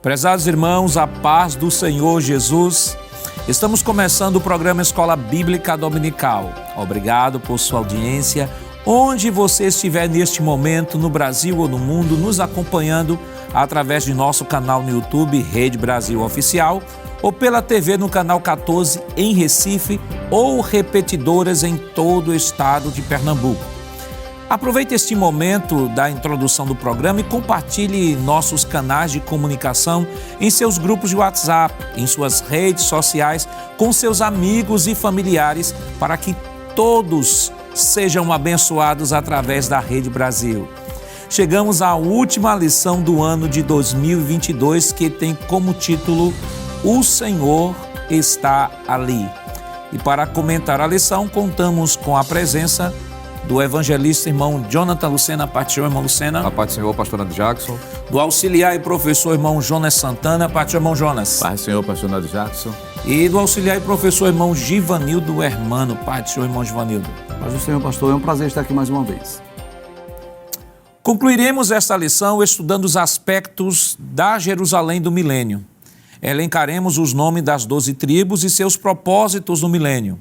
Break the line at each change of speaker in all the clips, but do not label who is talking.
Prezados irmãos, a paz do Senhor Jesus. Estamos começando o programa Escola Bíblica Dominical. Obrigado por sua audiência. Onde você estiver neste momento, no Brasil ou no mundo, nos acompanhando através de nosso canal no YouTube, Rede Brasil Oficial, ou pela TV no canal 14 em Recife, ou repetidoras em todo o estado de Pernambuco. Aproveite este momento da introdução do programa e compartilhe nossos canais de comunicação em seus grupos de WhatsApp, em suas redes sociais, com seus amigos e familiares, para que todos sejam abençoados através da Rede Brasil. Chegamos à última lição do ano de 2022, que tem como título O Senhor está ali. E para comentar a lição, contamos com a presença do evangelista irmão Jonathan Lucena. Paz do Senhor, irmão Lucena.
A paz do Senhor, pastor Nando Jackson.
Do auxiliar e professor irmão Jonas Santana. Paz do Senhor, irmão Jonas.
Paz do Senhor, pastor Nando Jackson.
E do auxiliar e professor irmão Givanildo Hermano. Paz do Senhor, irmão Givanildo.
Paz do Senhor, pastor. É um prazer estar aqui mais uma vez.
Concluiremos esta lição estudando os aspectos da Jerusalém do milênio. Elencaremos os nomes das 12 tribos e seus propósitos no milênio.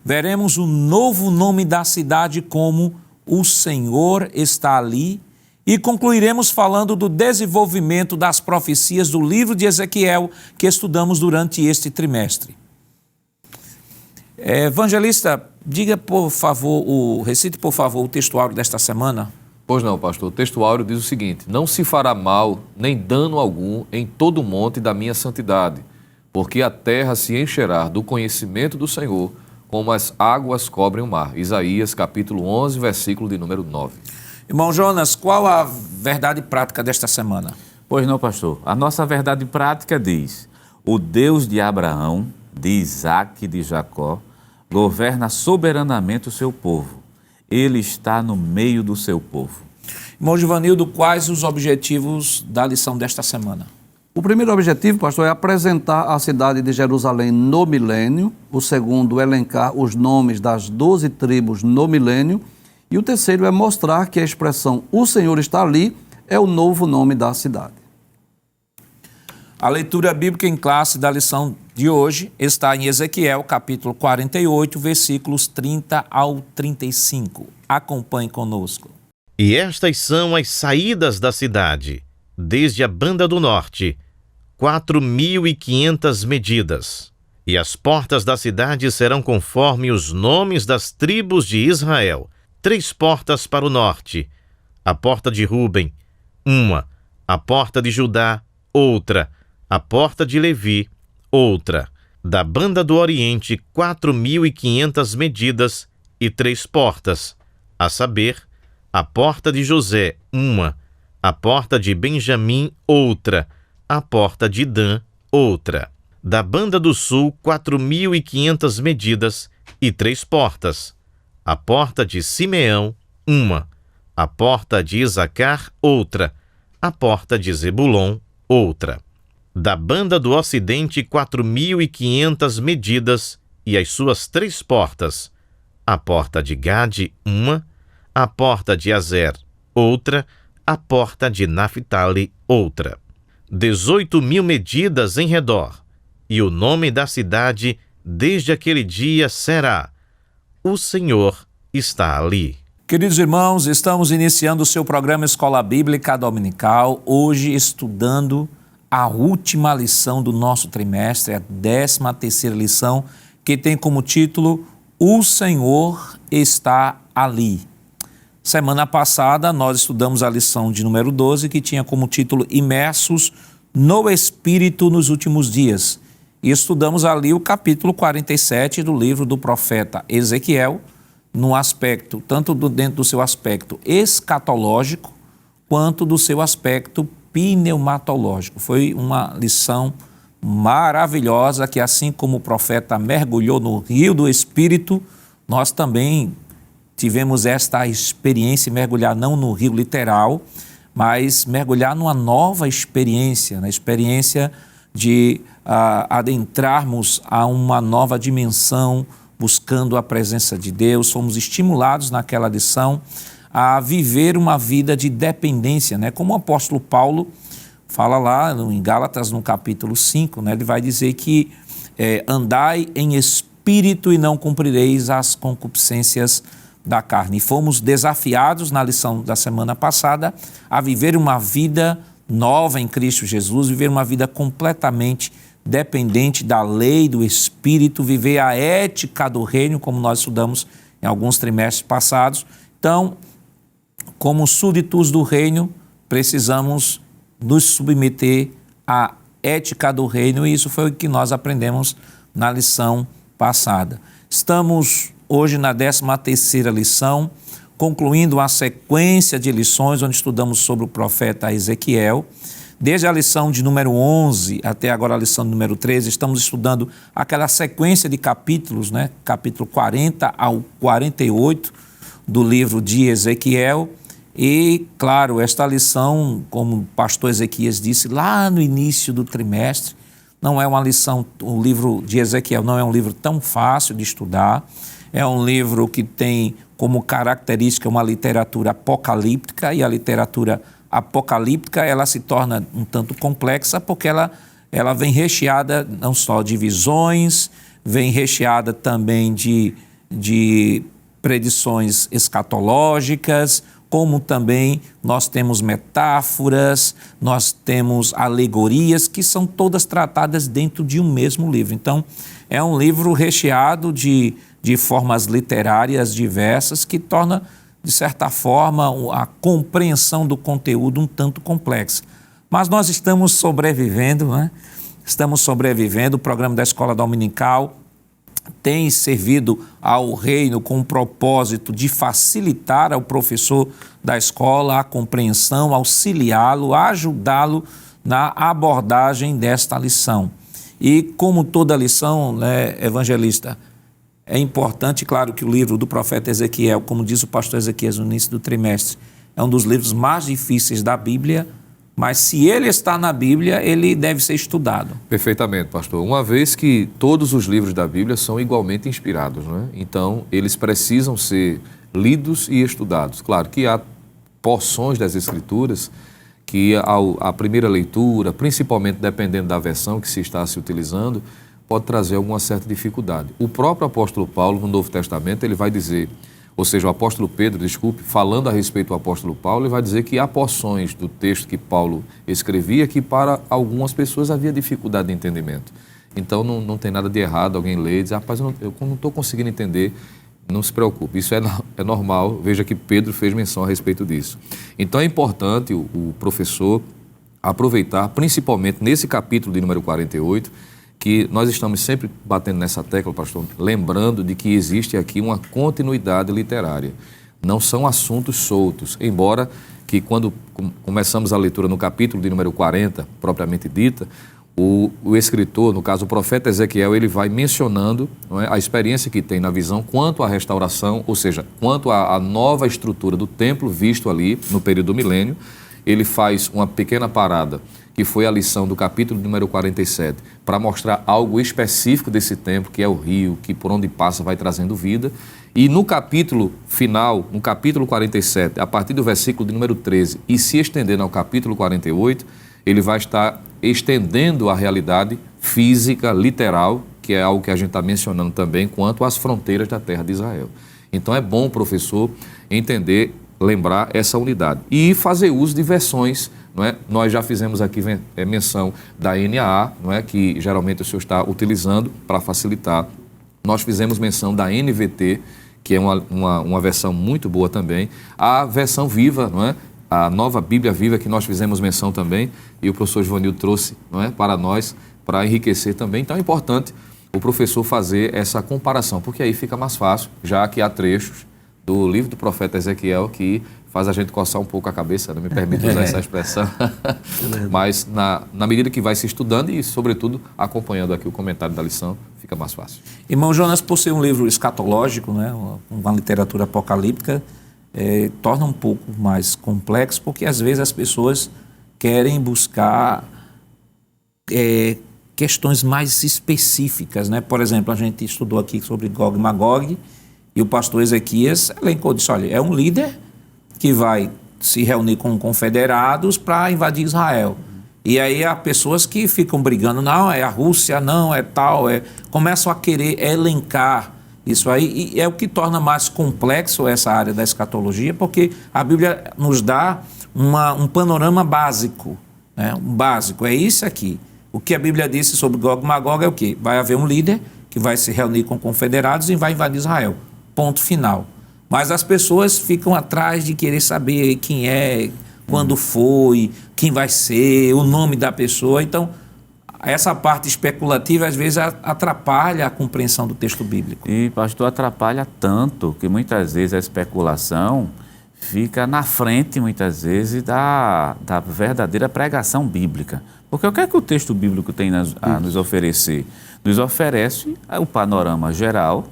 Veremos o novo nome da cidade como O Senhor está ali e concluiremos falando do desenvolvimento das profecias do livro de Ezequiel que estudamos durante este trimestre. Evangelista, diga por favor, recite por favor o textuário desta semana.
Pois não, pastor. O textuário diz o seguinte: não se fará mal nem dano algum em todo o monte da minha santidade, porque a terra se encherá do conhecimento do Senhor, como as águas cobrem o mar. Isaías, capítulo 11, versículo de número 9.
Irmão Jonas, qual a verdade prática desta semana?
Pois não, pastor. A nossa verdade prática diz: o Deus de Abraão, de Isaque e de Jacó, governa soberanamente o seu povo. Ele está no meio do seu povo.
Irmão Givanildo, quais os objetivos da lição desta semana?
O primeiro objetivo, pastor, é apresentar a cidade de Jerusalém no milênio. O segundo, elencar os nomes das 12 tribos no milênio. E o terceiro é mostrar que a expressão "o Senhor está ali" é o novo nome da cidade.
A leitura bíblica em classe da lição de hoje está em Ezequiel, capítulo 48, versículos 30 ao 35. Acompanhe conosco.
E estas são as saídas da cidade, desde a banda do norte, 4.500 medidas. E as portas da cidade serão conforme os nomes das tribos de Israel. 3 portas para o norte, a porta de Ruben, uma, a porta de Judá, outra, a porta de Levi, outra. Da banda do oriente, 4.500 medidas e 3 portas, a saber, a porta de José, uma, a porta de Benjamim, outra, a porta de Dan, outra. Da banda do sul, 4.500 medidas e 3 portas. A porta de Simeão, uma. A porta de Isacar, outra. A porta de Zebulon, outra. Da banda do ocidente, 4.500 medidas e as suas 3 portas. A porta de Gade, uma. A porta de Azer, outra. A porta de Naphtali, outra. 18.000 medidas em redor, e o nome da cidade desde aquele dia será: O Senhor está ali.
Queridos irmãos, estamos iniciando o seu programa Escola Bíblica Dominical, hoje estudando a última lição do nosso trimestre, a 13ª lição, que tem como título O Senhor está ali. Semana passada, nós estudamos a lição de número 12, que tinha como título Imersos no Espírito nos Últimos Dias. E estudamos ali o capítulo 47 do livro do profeta Ezequiel, no aspecto, tanto dentro do seu aspecto escatológico, quanto do seu aspecto pneumatológico. Foi uma lição maravilhosa que, assim como o profeta mergulhou no rio do Espírito, nós também tivemos esta experiência, mergulhar não no rio literal, mas mergulhar numa nova experiência, na experiência de adentrarmos a uma nova dimensão, buscando a presença de Deus. Fomos estimulados naquela lição a viver uma vida de dependência, né? Como o apóstolo Paulo, fala lá em Gálatas, no capítulo 5, né, ele vai dizer que andai em espírito e não cumprireis as concupiscências da carne. E fomos desafiados na lição da semana passada a viver uma vida nova em Cristo Jesus, viver uma vida completamente dependente da lei, do Espírito, viver a ética do reino, como nós estudamos em alguns trimestres passados. Então, como súditos do reino, precisamos nos submeter à ética do reino, e isso foi o que nós aprendemos na lição passada. Estamos hoje na 13ª lição, concluindo a sequência de lições onde estudamos sobre o profeta Ezequiel. Desde a lição de número 11 até agora a lição de número 13, estamos estudando aquela sequência de capítulos, né? Capítulo 40 ao 48 do livro de Ezequiel. E, claro, esta lição, como o pastor Ezequias disse lá no início do trimestre, não é uma lição, o livro de Ezequiel não é um livro tão fácil de estudar, é um livro que tem como característica uma literatura apocalíptica, e a literatura apocalíptica ela se torna um tanto complexa porque ela vem recheada não só de visões, vem recheada também de predições escatológicas, como também nós temos metáforas, nós temos alegorias, que são todas tratadas dentro de um mesmo livro. Então, é um livro recheado de formas literárias diversas, que torna, de certa forma, a compreensão do conteúdo um tanto complexa. Mas nós estamos sobrevivendo, né? Estamos sobrevivendo. O programa da Escola Dominical tem servido ao reino com o propósito de facilitar ao professor da escola a compreensão, auxiliá-lo, ajudá-lo na abordagem desta lição. E como toda lição, né, evangelista, é importante, claro, que o livro do profeta Ezequiel, como diz o pastor Ezequias no início do trimestre, é um dos livros mais difíceis da Bíblia, mas se ele está na Bíblia, ele deve ser estudado.
Perfeitamente, pastor. Uma vez que todos os livros da Bíblia são igualmente inspirados, né? Então, eles precisam ser lidos e estudados. Claro que há porções das Escrituras que a primeira leitura, principalmente dependendo da versão que se está se utilizando, pode trazer alguma certa dificuldade. O próprio apóstolo Paulo, no Novo Testamento, ele vai dizer, ou seja, o apóstolo Pedro, falando a respeito do apóstolo Paulo, ele vai dizer que há porções do texto que Paulo escrevia que para algumas pessoas havia dificuldade de entendimento. Então não tem nada de errado alguém ler e dizer, rapaz, eu não estou conseguindo entender. Não se preocupe, isso é normal. Veja que Pedro fez menção a respeito disso. Então é importante o professor aproveitar, principalmente nesse capítulo de número 48, que nós estamos sempre batendo nessa tecla, pastor, lembrando de que existe aqui uma continuidade literária. Não são assuntos soltos, embora que quando começamos a leitura no capítulo de número 40, propriamente dita, o escritor, no caso o profeta Ezequiel, ele vai mencionando, não é, a experiência que tem na visão quanto à restauração, ou seja, quanto à nova estrutura do templo visto ali no período do milênio. Ele faz uma pequena parada, que foi a lição do capítulo número 47, para mostrar algo específico desse templo, que é o rio, que por onde passa vai trazendo vida. E no capítulo final, no capítulo 47, a partir do versículo de número 13, e se estendendo ao capítulo 48, ele vai estar estendendo a realidade física, literal, que é algo que a gente está mencionando também, quanto às fronteiras da terra de Israel. Então é bom o professor entender, lembrar essa unidade e fazer uso de versões, não é? Nós já fizemos aqui menção da NAA, não é? Que geralmente o senhor está utilizando para facilitar. Nós fizemos menção da NVT, que é uma versão muito boa também. A versão viva, não é? A nova Bíblia Viva, que nós fizemos menção também, e o professor Givanildo trouxe, não é? Para nós, para enriquecer também. Então é importante o professor fazer essa comparação, porque aí fica mais fácil, já que há trechos do livro do profeta Ezequiel que faz a gente coçar um pouco a cabeça, não me permite usar essa expressão, mas na medida que vai se estudando e, sobretudo, acompanhando aqui o comentário da lição, fica mais fácil.
Irmão Jonas, por ser um livro escatológico, né, uma literatura apocalíptica, torna um pouco mais complexo, porque às vezes as pessoas querem buscar questões mais específicas, né? Por exemplo, a gente estudou aqui sobre Gog e Magog, e o pastor Ezequias elencou, disse, olha, é um líder que vai se reunir com confederados para invadir Israel. E aí há pessoas que ficam brigando, não, é a Rússia, não, é tal, começam a querer elencar isso aí, e é o que torna mais complexo essa área da escatologia, porque a Bíblia nos dá um panorama básico, né? Um básico, é isso aqui. O que a Bíblia disse sobre Gog e Magog é o quê? Vai haver um líder que vai se reunir com confederados e vai invadir Israel. Ponto final. Mas as pessoas ficam atrás de querer saber quem é, quando foi, quem vai ser, o nome da pessoa. Então, essa parte especulativa, às vezes, atrapalha a compreensão do texto bíblico.
E, pastor, atrapalha tanto que muitas vezes a especulação fica na frente, muitas vezes, da verdadeira pregação bíblica. Porque o que é que o texto bíblico tem a nos oferecer? Nos oferece o panorama geral.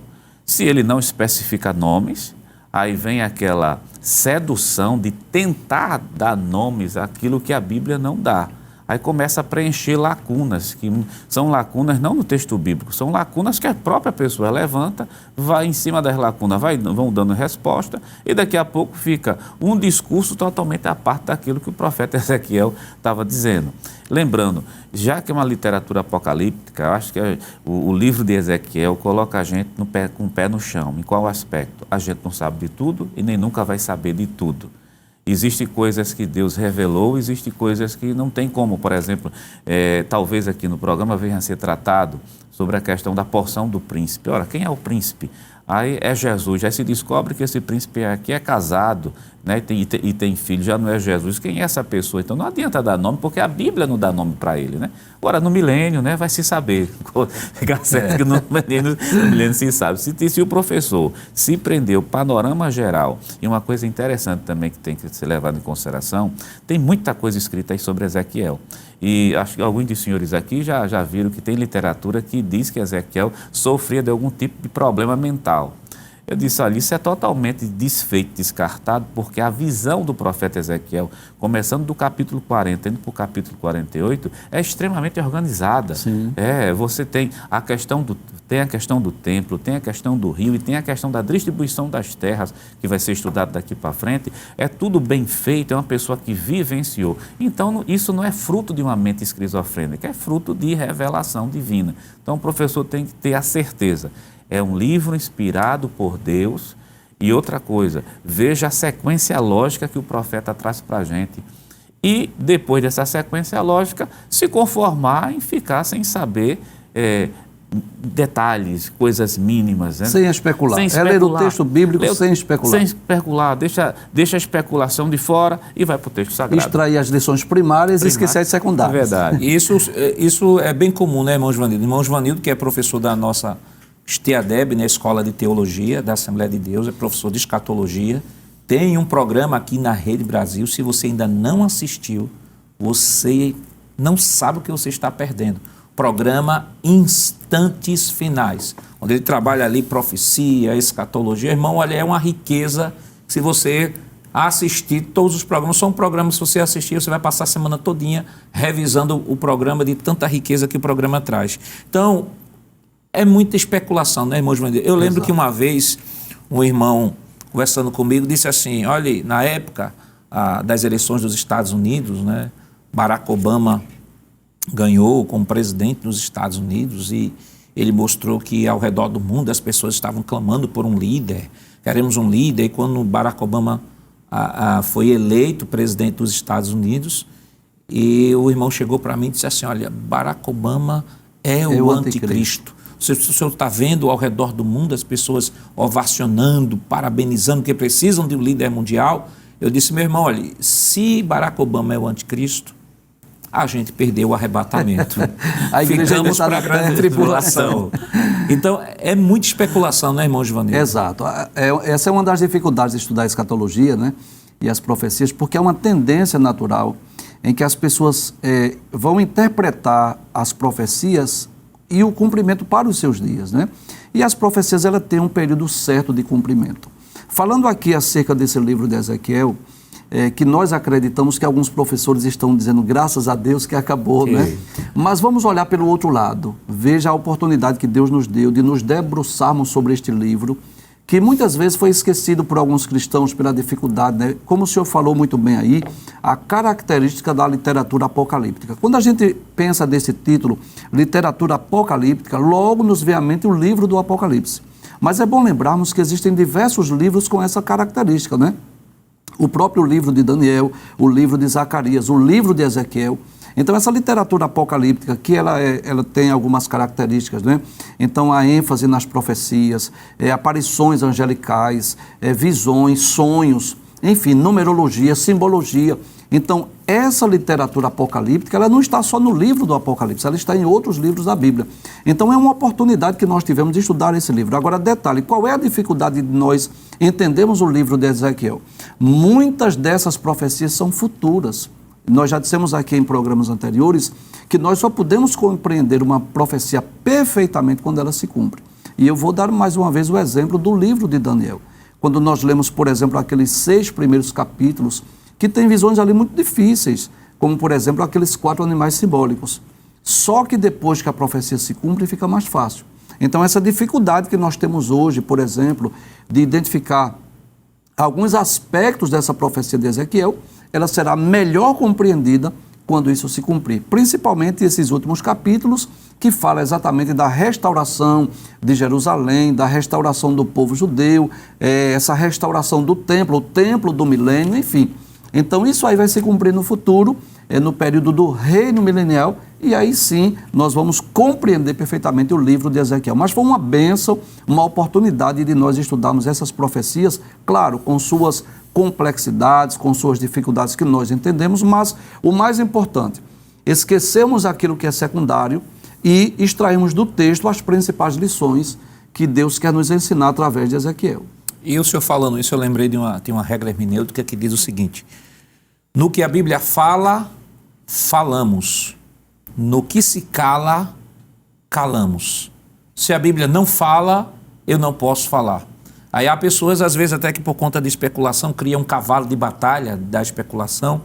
Se ele não especifica nomes, aí vem aquela sedução de tentar dar nomes àquilo que a Bíblia não dá. Aí começa a preencher lacunas, que são lacunas não no texto bíblico, são lacunas que a própria pessoa levanta, vai em cima das lacunas, vão dando resposta, e daqui a pouco fica um discurso totalmente à parte daquilo que o profeta Ezequiel estava dizendo. Lembrando, já que é uma literatura apocalíptica, eu acho que o livro de Ezequiel coloca a gente com o pé no chão. Em qual aspecto? A gente não sabe de tudo e nem nunca vai saber de tudo. Existem coisas que Deus revelou, existem coisas que não tem como. Por exemplo, talvez aqui no programa venha a ser tratado sobre a questão da porção do príncipe. Ora, quem é o príncipe? Aí é Jesus. Já se descobre que esse príncipe aqui é casado, né, e tem filho, já não é Jesus. Quem é essa pessoa? Então não adianta dar nome, porque a Bíblia não dá nome para ele, né? Agora, no milênio, né, vai se saber. Fica certo que no milênio se sabe. Se o professor se prendeu o panorama geral, e uma coisa interessante também que tem que ser levada em consideração, tem muita coisa escrita aí sobre Ezequiel. E acho que alguns dos senhores aqui já viram que tem literatura que diz que Ezequiel sofria de algum tipo de problema mental. Eu disse, olha, isso é totalmente desfeito, descartado, porque a visão do profeta Ezequiel, começando do capítulo 40, indo para o capítulo 48, é extremamente organizada.
Sim.
Você tem a questão do templo, tem a questão do rio e tem a questão da distribuição das terras, que vai ser estudado daqui para frente. É tudo bem feito, é uma pessoa que vivenciou. Então, isso não é fruto de uma mente esquizofrênica, é fruto de revelação divina. Então, o professor tem que ter a certeza. É um livro inspirado por Deus. E outra coisa, veja a sequência lógica que o profeta traz para a gente. E depois dessa sequência lógica, se conformar em ficar sem saber detalhes, coisas mínimas. Né?
Sem especular. É ler o texto bíblico sem especular.
Sem especular, deixa a especulação de fora e vai para o texto sagrado.
Extrair as lições primárias e esquecer as secundárias.
É verdade.
Isso é bem comum, né, irmão Jovanildo? Irmão Jovanildo, que é professor da nossa STEADEB, na Escola de Teologia da Assembleia de Deus, é professor de escatologia, tem um programa aqui na Rede Brasil. Se você ainda não assistiu, você não sabe o que você está perdendo. Programa Instantes Finais, onde ele trabalha ali profecia, escatologia. Irmão, olha, é uma riqueza. Se você assistir, todos os programas são programas, se você assistir, você vai passar a semana todinha revisando o programa, de tanta riqueza que o programa traz. Então, é muita especulação, né, irmão João? Eu lembro que uma vez um irmão, conversando comigo, disse assim, olha, na época das eleições dos Estados Unidos, né, Barack Obama ganhou como presidente nos Estados Unidos e ele mostrou que ao redor do mundo as pessoas estavam clamando por um líder, queremos um líder. E quando Barack Obama foi eleito presidente dos Estados Unidos, e o irmão chegou para mim e disse assim, olha, Barack Obama é o anticristo. O senhor está vendo ao redor do mundo as pessoas ovacionando, parabenizando, que precisam de um líder mundial. Eu disse, meu irmão, olha, se Barack Obama é o anticristo, a gente perdeu o arrebatamento. Ficamos para a grande tribulação. Então, é muita especulação, né, irmão Giovanni?
Exato. Essa é uma das dificuldades de estudar a escatologia, né, e as profecias, porque é uma tendência natural em que as pessoas vão interpretar as profecias e o cumprimento para os seus dias, né? E as profecias, ela tem um período certo de cumprimento. Falando aqui acerca desse livro de Ezequiel, que nós acreditamos que alguns professores estão dizendo, graças a Deus que acabou, né? Mas vamos olhar pelo outro lado. Veja a oportunidade que Deus nos deu de nos debruçarmos sobre este livro, que muitas vezes foi esquecido por alguns cristãos pela dificuldade, né? Como o senhor falou muito bem aí, a característica da literatura apocalíptica. Quando a gente pensa desse título, literatura apocalíptica, logo nos vem à mente o livro do Apocalipse. Mas é bom lembrarmos que existem diversos livros com essa característica, né? O próprio livro de Daniel, o livro de Zacarias, o livro de Ezequiel. Então, essa literatura apocalíptica, que ela tem algumas características, né? Então, a ênfase nas profecias, aparições angelicais, visões, sonhos, enfim, numerologia, simbologia. Então, essa literatura apocalíptica, ela não está só no livro do Apocalipse, ela está em outros livros da Bíblia. Então, é uma oportunidade que nós tivemos de estudar esse livro. Agora, detalhe, qual é a dificuldade de nós entendermos o livro de Ezequiel? Muitas dessas profecias são futuras. Nós já dissemos aqui em programas anteriores que nós só podemos compreender uma profecia perfeitamente quando ela se cumpre. E eu vou dar mais uma vez o exemplo do livro de Daniel. Quando nós lemos, por exemplo, aqueles 6 primeiros capítulos, que tem visões ali muito difíceis, como, por exemplo, aqueles 4 animais simbólicos. Só que depois que a profecia se cumpre, fica mais fácil. Então, essa dificuldade que nós temos hoje, por exemplo, de identificar alguns aspectos dessa profecia de Ezequiel, ela será melhor compreendida quando isso se cumprir. Principalmente esses últimos capítulos, que falam exatamente da restauração de Jerusalém, da restauração do povo judeu, essa restauração do templo, o templo do milênio, enfim. Então, isso aí vai se cumprir no futuro, no período do reino milenial, e aí sim nós vamos compreender perfeitamente o livro de Ezequiel. Mas foi uma bênção, uma oportunidade de nós estudarmos essas profecias, claro, com suas complexidades, com suas dificuldades que nós entendemos, mas o mais importante, esquecemos aquilo que é secundário e extraímos do texto as principais lições que Deus quer nos ensinar através de Ezequiel.
E o senhor falando isso, eu lembrei tem uma regra hermenêutica que diz o seguinte: no que a Bíblia fala, falamos. No que se cala, calamos. Se a Bíblia não fala, eu não posso falar. Aí há pessoas, às vezes, até que por conta de especulação, criam um cavalo de batalha da especulação,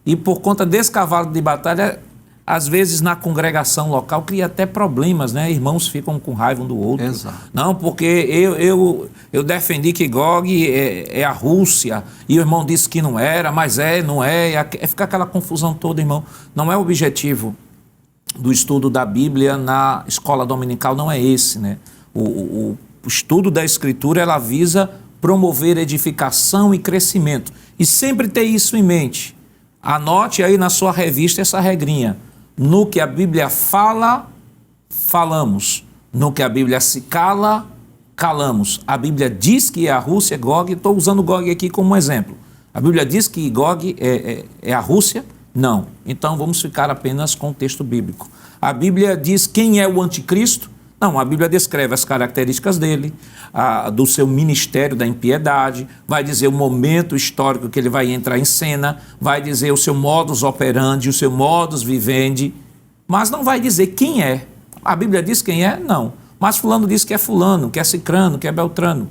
e por conta desse cavalo de batalha, às vezes na congregação local, cria até problemas, né? Irmãos ficam com raiva um do outro.
Exato.
Não, porque eu defendi que Gog é a Rússia, e o irmão disse que não era, mas não é. Fica aquela confusão toda, irmão. Não é o objetivo do estudo da Bíblia na escola dominical, não é esse, né? O estudo da Escritura, ela visa promover edificação e crescimento. E sempre ter isso em mente. Anote aí na sua revista essa regrinha. No que a Bíblia fala, falamos. No que a Bíblia se cala, calamos. A Bíblia diz que é a Rússia, Gog, estou usando Gog aqui como exemplo. A Bíblia diz que Gog é a Rússia? Não. Então vamos ficar apenas com o texto bíblico. A Bíblia diz quem é o anticristo? Não, a Bíblia descreve as características dele, do seu ministério da impiedade, vai dizer o momento histórico que ele vai entrar em cena, vai dizer o seu modus operandi, o seu modus vivendi, mas não vai dizer quem é. A Bíblia diz quem é? Não. Mas fulano diz que é fulano, que é cicrano, que é beltrano.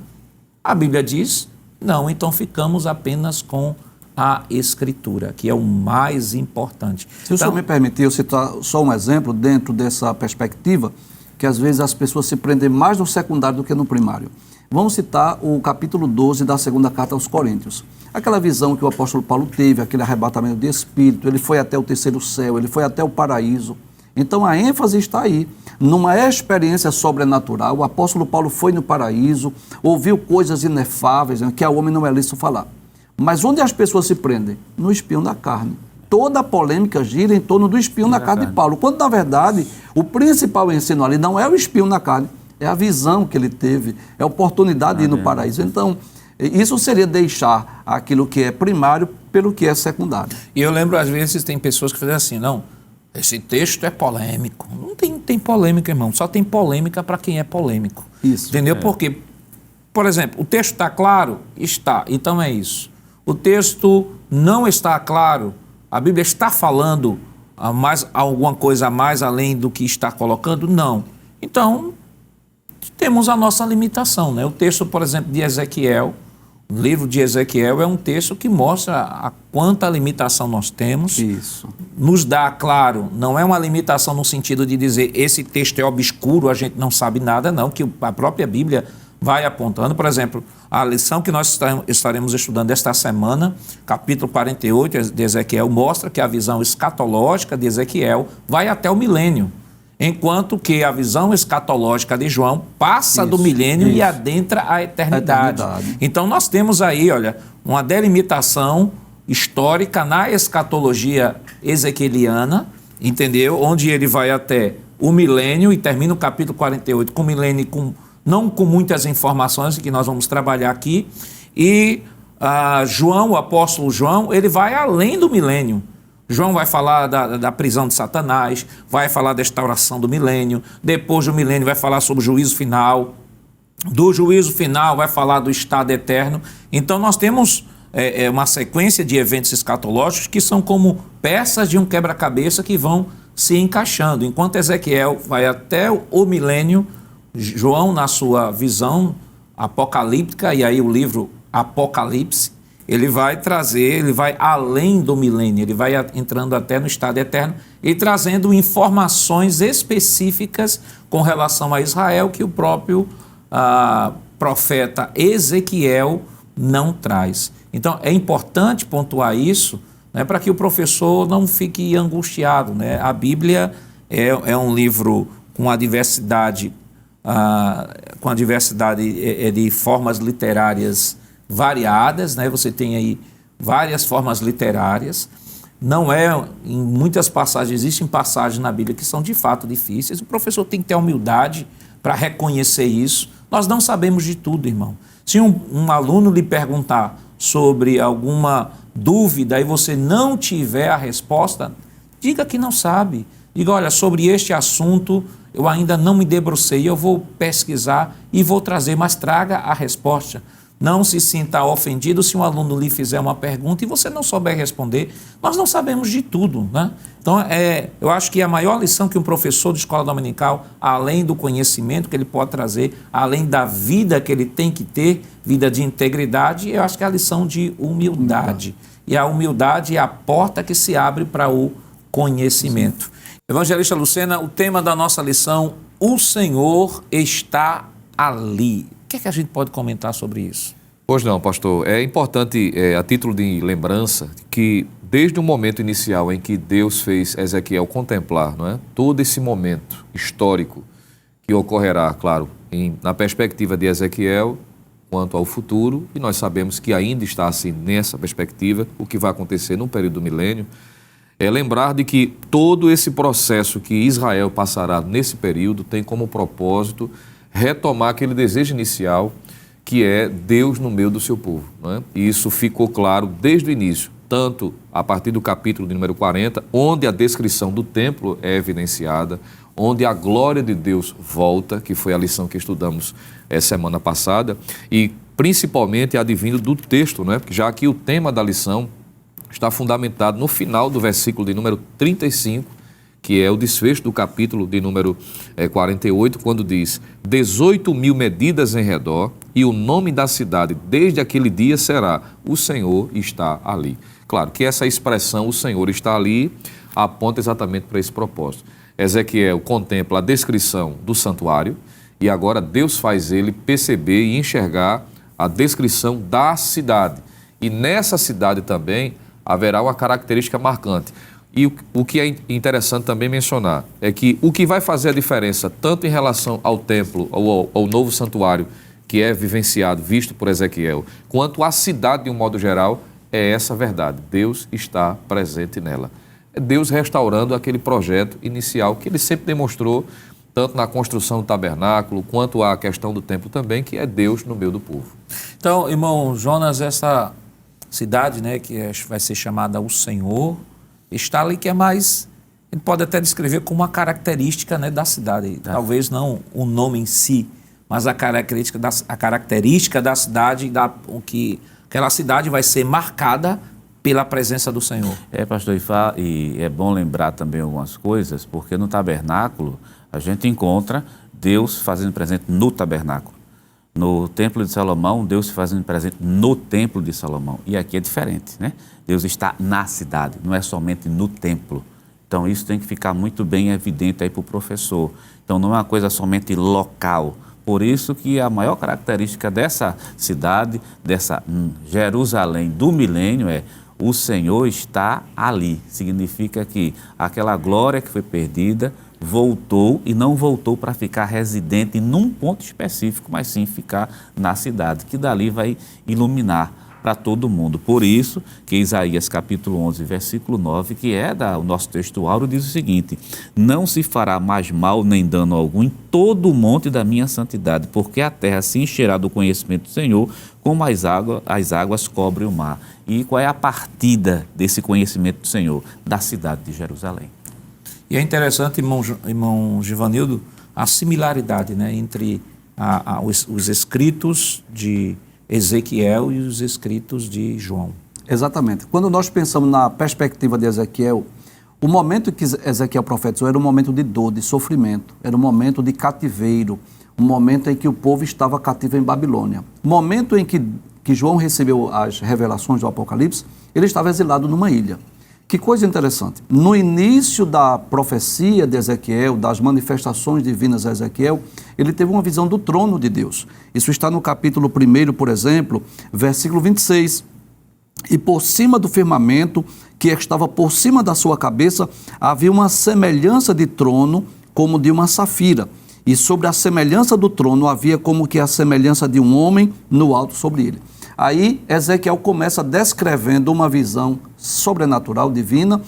A Bíblia diz? Não, então ficamos apenas com a Escritura, que é o mais importante.
Se o senhor me permitir, eu citar só um exemplo dentro dessa perspectiva, que às vezes as pessoas se prendem mais no secundário do que no primário. Vamos citar o capítulo 12 da segunda carta aos Coríntios. Aquela visão que o apóstolo Paulo teve, aquele arrebatamento de espírito, ele foi até o terceiro céu, ele foi até o paraíso. Então a ênfase está aí, numa experiência sobrenatural. O apóstolo Paulo foi no paraíso, ouviu coisas inefáveis, que ao homem não é lícito falar. Mas onde as pessoas se prendem? No espinho da carne. Toda a polêmica gira em torno do espinho na carne de Paulo, quando na verdade o principal ensino ali não é o espinho na carne, é a visão que ele teve, é a oportunidade de ir no paraíso. Então, isso seria deixar aquilo que é primário pelo que é secundário.
E eu lembro, às vezes, tem pessoas que fazem assim, não, esse texto é polêmico. Não tem polêmica, irmão, só tem polêmica para quem é polêmico.
Isso.
Entendeu? Porque, por exemplo, o texto está claro? Está, então é isso. O texto não está claro? A Bíblia está falando alguma coisa a mais além do que está colocando? Não. Então, temos a nossa limitação, né? O texto, por exemplo, de Ezequiel, o livro de Ezequiel é um texto que mostra a quanta limitação nós temos.
Isso.
Nos dá, claro, não é uma limitação no sentido de dizer esse texto é obscuro, a gente não sabe nada, não, que a própria Bíblia vai apontando. Por exemplo, a lição que nós estaremos estudando esta semana, capítulo 48 de Ezequiel, mostra que a visão escatológica de Ezequiel vai até o milênio, enquanto que a visão escatológica de João passa do milênio e adentra a eternidade. Então nós temos aí, olha, uma delimitação histórica na escatologia ezequieliana, entendeu? Onde ele vai até o milênio e termina o capítulo 48 com o milênio, não com muitas informações que nós vamos trabalhar aqui. E João, o apóstolo João, ele vai além do milênio. João vai falar da prisão de Satanás, vai falar da restauração do milênio, depois do milênio vai falar sobre o juízo final, do juízo final vai falar do estado eterno. Então nós temos uma sequência de eventos escatológicos que são como peças de um quebra-cabeça que vão se encaixando. Enquanto Ezequiel vai até o milênio, João, na sua visão apocalíptica, e aí o livro Apocalipse, ele vai além do milênio, ele vai entrando até no estado eterno e trazendo informações específicas com relação a Israel que o próprio profeta Ezequiel não traz. Então é importante pontuar isso, né, para que o professor não fique angustiado, né? A Bíblia é um livro com a diversidade de formas literárias variadas, né? Você tem aí várias formas literárias. Não em muitas passagens, existem passagens na Bíblia que são de fato difíceis. O professor tem que ter humildade para reconhecer isso. Nós não sabemos de tudo, irmão. Se um aluno lhe perguntar sobre alguma dúvida e você não tiver a resposta, diga que não sabe. Diga, olha, sobre este assunto eu ainda não me debrucei, eu vou pesquisar e vou trazer, mas traga a resposta. Não se sinta ofendido se um aluno lhe fizer uma pergunta e você não souber responder. Nós não sabemos de tudo, né? Então, eu acho que a maior lição que um professor de escola dominical, além do conhecimento que ele pode trazer, além da vida que ele tem que ter, vida de integridade, eu acho que é a lição de humildade. E a humildade é a porta que se abre para o conhecimento. Evangelista Lucena, o tema da nossa lição, o Senhor está ali. O que é que a gente pode comentar sobre isso?
Pois não, pastor. É importante, a título de lembrança, que desde o momento inicial em que Deus fez Ezequiel contemplar, não é, todo esse momento histórico que ocorrerá, claro, na perspectiva de Ezequiel quanto ao futuro, e nós sabemos que ainda está assim nessa perspectiva, o que vai acontecer no período do milênio, é lembrar de que todo esse processo que Israel passará nesse período tem como propósito retomar aquele desejo inicial que é Deus no meio do seu povo. Não é? E isso ficou claro desde o início, tanto a partir do capítulo de número 40, onde a descrição do templo é evidenciada, onde a glória de Deus volta, que foi a lição que estudamos semana passada, e principalmente advindo do texto, não é? Porque já que o tema da lição está fundamentado no final do versículo de número 35, que é o desfecho do capítulo de número 48, quando diz: 18.000 medidas em redor, e o nome da cidade desde aquele dia será: o Senhor está ali. Claro que essa expressão, o Senhor está ali, aponta exatamente para esse propósito. Ezequiel contempla a descrição do santuário, e agora Deus faz ele perceber e enxergar a descrição da cidade. E nessa cidade também haverá uma característica marcante. E o que é interessante também mencionar é que o que vai fazer a diferença, tanto em relação ao templo, ao novo santuário, que é vivenciado, visto por Ezequiel, quanto à cidade de um modo geral, é essa verdade. Deus está presente nela. É Deus restaurando aquele projeto inicial que ele sempre demonstrou, tanto na construção do tabernáculo, quanto à questão do templo também, que é Deus no meio do povo.
Então, irmão Jonas, essa cidade, né, que vai ser chamada o Senhor, está ali, que é mais, ele pode até descrever como uma característica, né, da cidade. Talvez não o nome em si, mas a característica da cidade, que aquela cidade vai ser marcada pela presença do Senhor.
Pastor, e é bom lembrar também algumas coisas, porque no tabernáculo a gente encontra Deus fazendo presente no tabernáculo. No templo de Salomão, Deus se fazendo presente no templo de Salomão. E aqui é diferente, né? Deus está na cidade, não é somente no templo. Então isso tem que ficar muito bem evidente aí para o professor. Então não é uma coisa somente local, Por isso que a maior característica dessa cidade, dessa Jerusalém do milênio é: o Senhor está ali. Significa que aquela glória que foi perdida voltou, e não voltou para ficar residente num ponto específico, mas sim ficar na cidade, que dali vai iluminar para todo mundo. Por isso que Isaías capítulo 11, versículo 9, que é o nosso texto áureo, diz o seguinte: não se fará mais mal nem dano algum em todo o monte da minha santidade, porque a terra se encherá do conhecimento do Senhor, como as águas cobrem o mar. E qual é a partida desse conhecimento do Senhor? Da cidade de Jerusalém.
E é interessante, irmão Givanildo, a similaridade, né, entre os escritos de Ezequiel e os escritos de João.
Exatamente. Quando nós pensamos na perspectiva de Ezequiel, o momento que Ezequiel profetizou era um momento de dor, de sofrimento, era um momento de cativeiro, um momento em que o povo estava cativo em Babilônia. Momento em que João recebeu as revelações do Apocalipse, ele estava exilado numa ilha. Que coisa interessante. No início da profecia de Ezequiel, das manifestações divinas a Ezequiel, ele teve uma visão do trono de Deus. Isso está no capítulo 1, por exemplo, versículo 26. E por cima do firmamento, que estava por cima da sua cabeça, havia uma semelhança de trono, como de uma safira. E sobre a semelhança do trono havia como que a semelhança de um homem no alto sobre ele. Aí Ezequiel começa descrevendo uma visão sobrenatural, divina,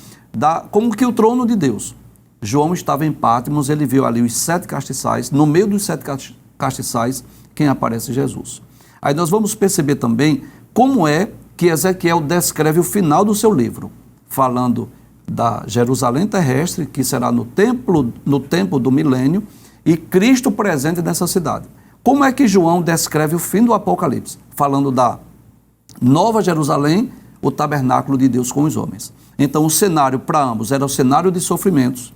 como que o trono de Deus. João estava em Patmos, ele viu ali os 7 castiçais, no meio dos 7 castiçais, quem aparece? Jesus. Aí nós vamos perceber também como é que Ezequiel descreve o final do seu livro, falando da Jerusalém terrestre, que será no tempo do milênio, e Cristo presente nessa cidade. Como é que João descreve o fim do Apocalipse? Falando da Nova Jerusalém, o tabernáculo de Deus com os homens. Então, o cenário para ambos era o cenário de sofrimentos.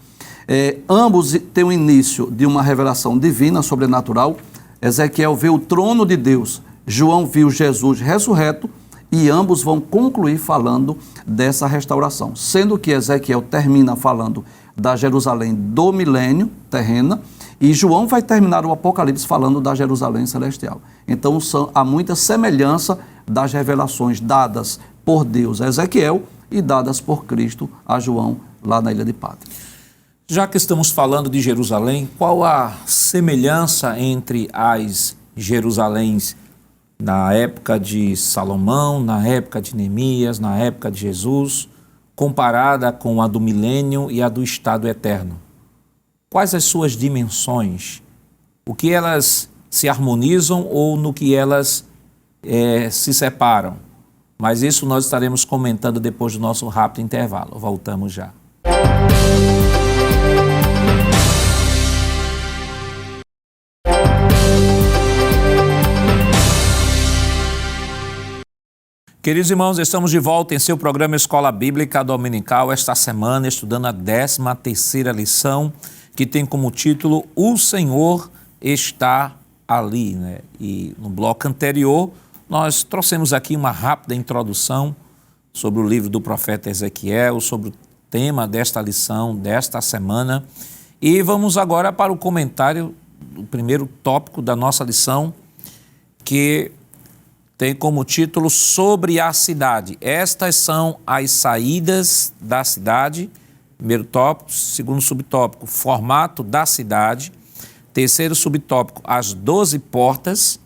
Ambos têm o início de uma revelação divina, sobrenatural. Ezequiel vê o trono de Deus, João viu Jesus ressurreto, e ambos vão concluir falando dessa restauração. Sendo que Ezequiel termina falando da Jerusalém do milênio terrena, e João vai terminar o Apocalipse falando da Jerusalém celestial. Então há muita semelhança das revelações dadas por Deus a Ezequiel e dadas por Cristo a João lá na ilha de Patmos.
Já que estamos falando de Jerusalém, qual a semelhança entre as Jerusaléns na época de Salomão, na época de Neemias, na época de Jesus, comparada com a do milênio e a do estado eterno? Quais as suas dimensões? O que elas se harmonizam ou no que elas se separam? Mas isso nós estaremos comentando depois do nosso rápido intervalo. Voltamos já. Queridos irmãos, estamos de volta em seu programa Escola Bíblica Dominical, esta semana estudando a 13ª lição, que tem como título O Senhor está ali, né? E no bloco anterior nós trouxemos aqui uma rápida introdução sobre o livro do profeta Ezequiel, sobre o tema desta lição, desta semana, e vamos agora para o comentário do primeiro tópico da nossa lição, que tem como título Sobre a Cidade. Estas são as saídas da cidade. Primeiro tópico. Segundo subtópico, formato da cidade. Terceiro subtópico, as 12 portas.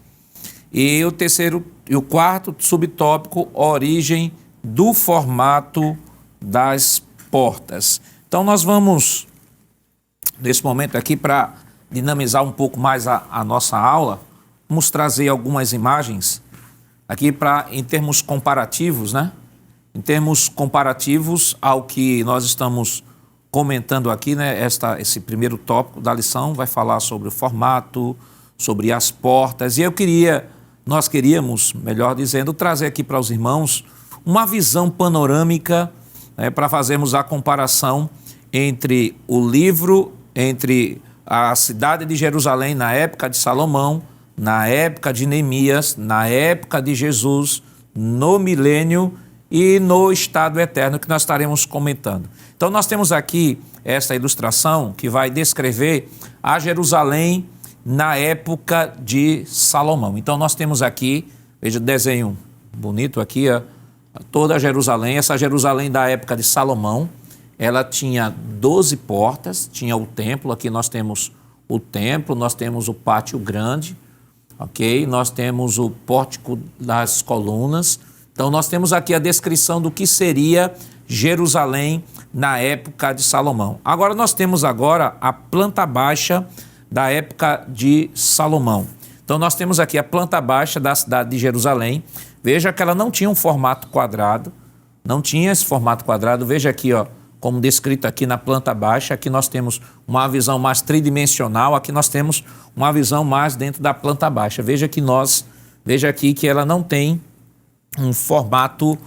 E o quarto subtópico, origem do formato das portas. Então nós vamos, nesse momento aqui, para dinamizar um pouco mais a nossa aula, vamos trazer algumas imagens aqui em termos comparativos, né? Em termos comparativos ao que nós estamos comentando aqui, né? Esse primeiro tópico da lição vai falar sobre o formato, sobre as portas. E nós queríamos, melhor dizendo, trazer aqui para os irmãos uma visão panorâmica, né, para fazermos a comparação entre o livro, entre a cidade de Jerusalém na época de Salomão, na época de Neemias, na época de Jesus, no milênio e no estado eterno que nós estaremos comentando. Então nós temos aqui esta ilustração que vai descrever a Jerusalém na época de Salomão. Então nós temos aqui, veja o desenho bonito aqui, ó, toda Jerusalém. Essa Jerusalém da época de Salomão, ela tinha 12 portas, tinha o templo, aqui nós temos o templo, nós temos o pátio grande, ok? Nós temos o pórtico das colunas. Então nós temos aqui a descrição do que seria Jerusalém na época de Salomão. Agora nós temos agora a planta baixa da época de Salomão. Então nós temos aqui a planta baixa da cidade de Jerusalém. Veja que ela não tinha um formato quadrado, não tinha esse formato quadrado. Veja aqui, ó, como descrito aqui na planta baixa. Aqui nós temos uma visão mais tridimensional, aqui nós temos uma visão mais dentro da planta baixa. Veja aqui que ela não tem um formato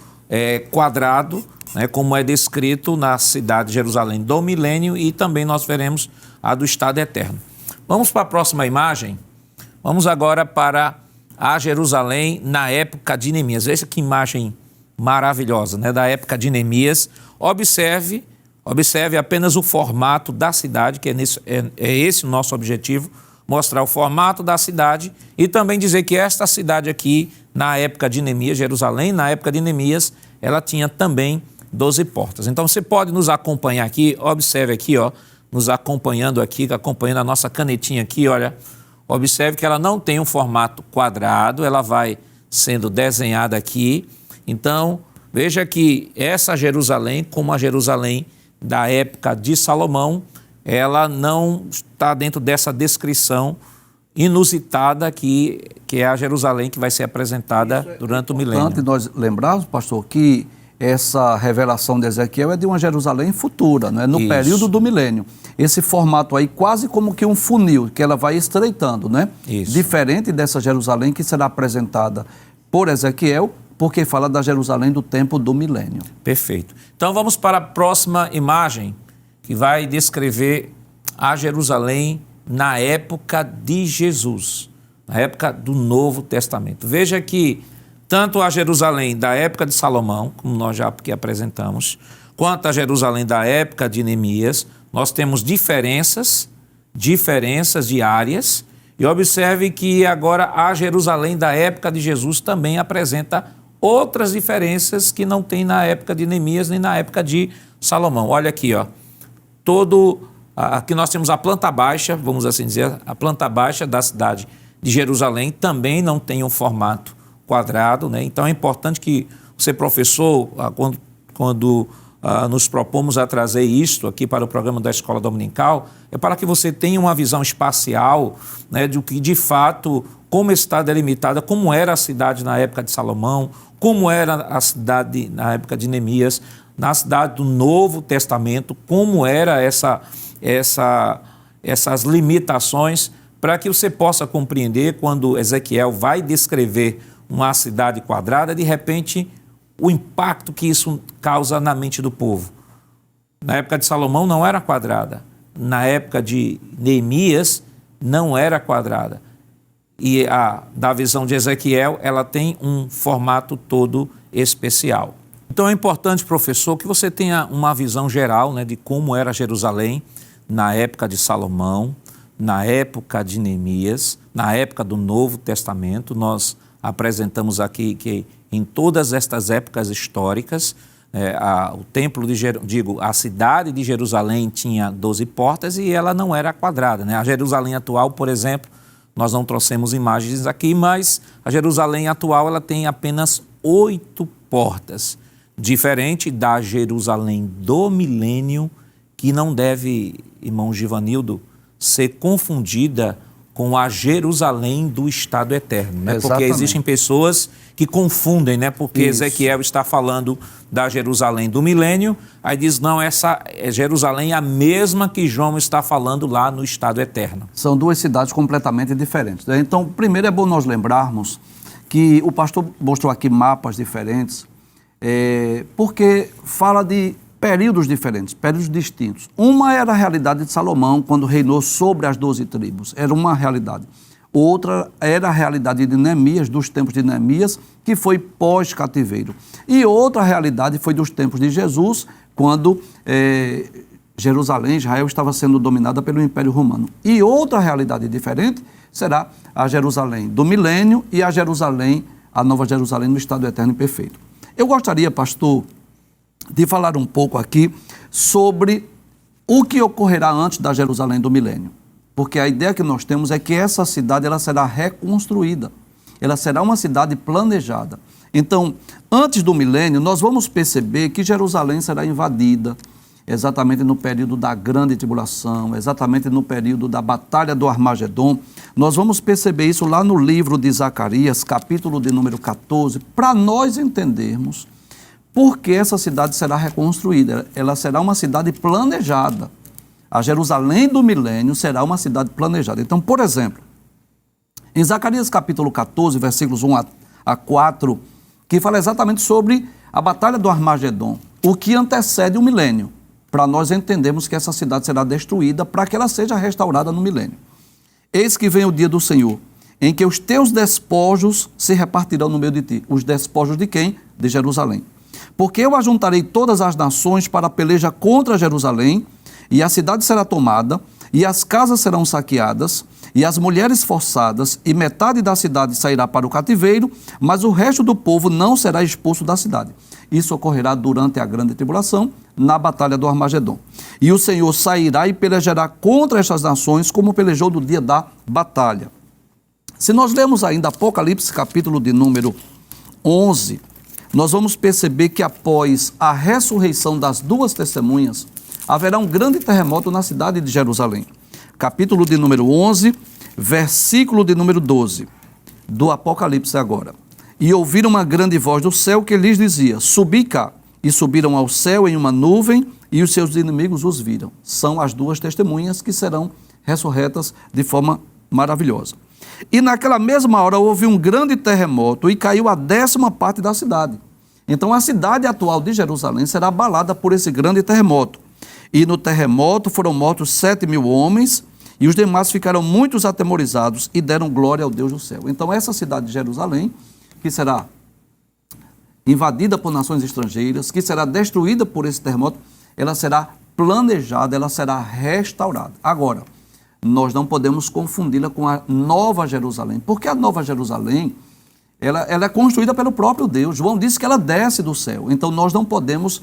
quadrado, né, como é descrito na cidade de Jerusalém do milênio, e também nós veremos a do estado eterno. Vamos para a próxima imagem. Vamos agora para a Jerusalém na época de Neemias. Veja que imagem maravilhosa, né, da época de Neemias. Observe apenas o formato da cidade, que é esse o nosso objetivo, mostrar o formato da cidade e também dizer que esta cidade aqui, na época de Neemias, Jerusalém, na época de Neemias, ela tinha também 12 portas. Então você pode nos acompanhar aqui, observe aqui, ó, nos acompanhando aqui, acompanhando a nossa canetinha aqui, olha, observe que ela não tem um formato quadrado, ela vai sendo desenhada aqui. Então, veja que essa Jerusalém, como a Jerusalém da época de Salomão, ela não está dentro dessa descrição inusitada que é a Jerusalém que vai ser apresentada durante o milênio.
Importante nós lembrarmos, pastor, que essa revelação de Ezequiel é de uma Jerusalém futura, né? No período do milênio. Esse formato aí quase como que um funil, que ela vai estreitando, né?
Isso.
Diferente dessa Jerusalém que será apresentada por Ezequiel, porque fala da Jerusalém do tempo do milênio.
Perfeito. Então vamos para a próxima imagem, que vai descrever a Jerusalém na época de Jesus, na época do Novo Testamento. Veja que tanto a Jerusalém da época de Salomão, como nós já aqui apresentamos, quanto a Jerusalém da época de Neemias, nós temos diferenças diárias, e observe que agora a Jerusalém da época de Jesus também apresenta outras diferenças que não tem na época de Neemias nem na época de Salomão. Olha aqui, ó, aqui nós temos a planta baixa, vamos assim dizer, a planta baixa da cidade de Jerusalém também não tem um formato quadrado, né? Então é importante que você, professor, quando nos propomos a trazer isto aqui para o programa da Escola Dominical, é para que você tenha uma visão espacial, né, de que de fato, como está delimitada, como era a cidade na época de Salomão, como era a cidade na época de Neemias, na cidade do Novo Testamento, como era essas limitações, para que você possa compreender quando Ezequiel vai descrever uma cidade quadrada, de repente, o impacto que isso causa na mente do povo. Na época de Salomão não era quadrada, na época de Neemias não era quadrada. E da visão de Ezequiel, ela tem um formato todo especial. Então é importante, professor, que você tenha uma visão geral, né, de como era Jerusalém na época de Salomão, na época de Neemias, na época do Novo Testamento. Nós apresentamos aqui que em todas estas épocas históricas, o templo a cidade de Jerusalém tinha 12 portas e ela não era quadrada, né? A Jerusalém atual, por exemplo, nós não trouxemos imagens aqui, mas a Jerusalém atual ela tem apenas 8 portas, diferente da Jerusalém do milênio, que não deve, irmão Givanildo, ser confundida com a Jerusalém do estado eterno, né? Porque existem pessoas que confundem, né? Porque isso. Ezequiel está falando da Jerusalém do milênio, aí diz, não, essa é Jerusalém a mesma que João está falando lá no estado eterno.
São duas cidades completamente diferentes, né? Então, primeiro é bom nós lembrarmos que o pastor mostrou aqui mapas diferentes, porque fala de períodos diferentes, períodos distintos. Uma era a realidade de Salomão, quando reinou sobre as 12 tribos, era uma realidade. Outra era a realidade de Neemias, dos tempos de Neemias, que foi pós-cativeiro. E outra realidade foi dos tempos de Jesus, quando Jerusalém, Israel, estava sendo dominada pelo Império Romano. E outra realidade diferente será a Jerusalém do milênio e a Jerusalém, a Nova Jerusalém no estado eterno e perfeito. Eu gostaria, pastor, de falar um pouco aqui sobre o que ocorrerá antes da Jerusalém do milênio. Porque a ideia que nós temos é que essa cidade ela será reconstruída. Ela será uma cidade planejada. Então, antes do milênio, nós vamos perceber que Jerusalém será invadida, exatamente no período da grande tribulação, exatamente no período da batalha do Armagedon. Nós vamos perceber isso lá no livro de Zacarias, capítulo de número 14, para nós entendermos por que essa cidade será reconstruída. Ela será uma cidade planejada. A Jerusalém do milênio será uma cidade planejada. Então, por exemplo, em Zacarias capítulo 14, versículos 1 a 4, que fala exatamente sobre a batalha do Armagedon, o que antecede o milênio, para nós entendermos que essa cidade será destruída para que ela seja restaurada no milênio. Eis que vem o dia do Senhor, em que os teus despojos se repartirão no meio de ti. Os despojos de quem? De Jerusalém. Porque eu ajuntarei todas as nações para a peleja contra Jerusalém, e a cidade será tomada, e as casas serão saqueadas, e as mulheres forçadas, e metade da cidade sairá para o cativeiro, mas o resto do povo não será expulso da cidade. Isso ocorrerá durante a grande tribulação, na batalha do Armagedon. E o Senhor sairá e pelejará contra estas nações, como pelejou no dia da batalha. Se nós lermos ainda Apocalipse, capítulo de número 11, nós vamos perceber que após a ressurreição das duas testemunhas, haverá um grande terremoto na cidade de Jerusalém. Capítulo de número 11, versículo de número 12, do Apocalipse agora. E ouviram uma grande voz do céu que lhes dizia: subi cá. E subiram ao céu em uma nuvem, e os seus inimigos os viram. São as duas testemunhas que serão ressurretas de forma maravilhosa. E naquela mesma hora houve um grande terremoto e caiu a 10ª parte da cidade. Então a cidade atual de Jerusalém será abalada por esse grande terremoto. E no terremoto foram mortos 7.000 homens, e os demais ficaram muito atemorizados e deram glória ao Deus do céu. Então essa cidade de Jerusalém, que será invadida por nações estrangeiras, que será destruída por esse terremoto, ela será planejada, ela será restaurada. Agora, nós não podemos confundi-la com a Nova Jerusalém, porque a Nova Jerusalém, ela é construída pelo próprio Deus. João disse que ela desce do céu, então nós não podemos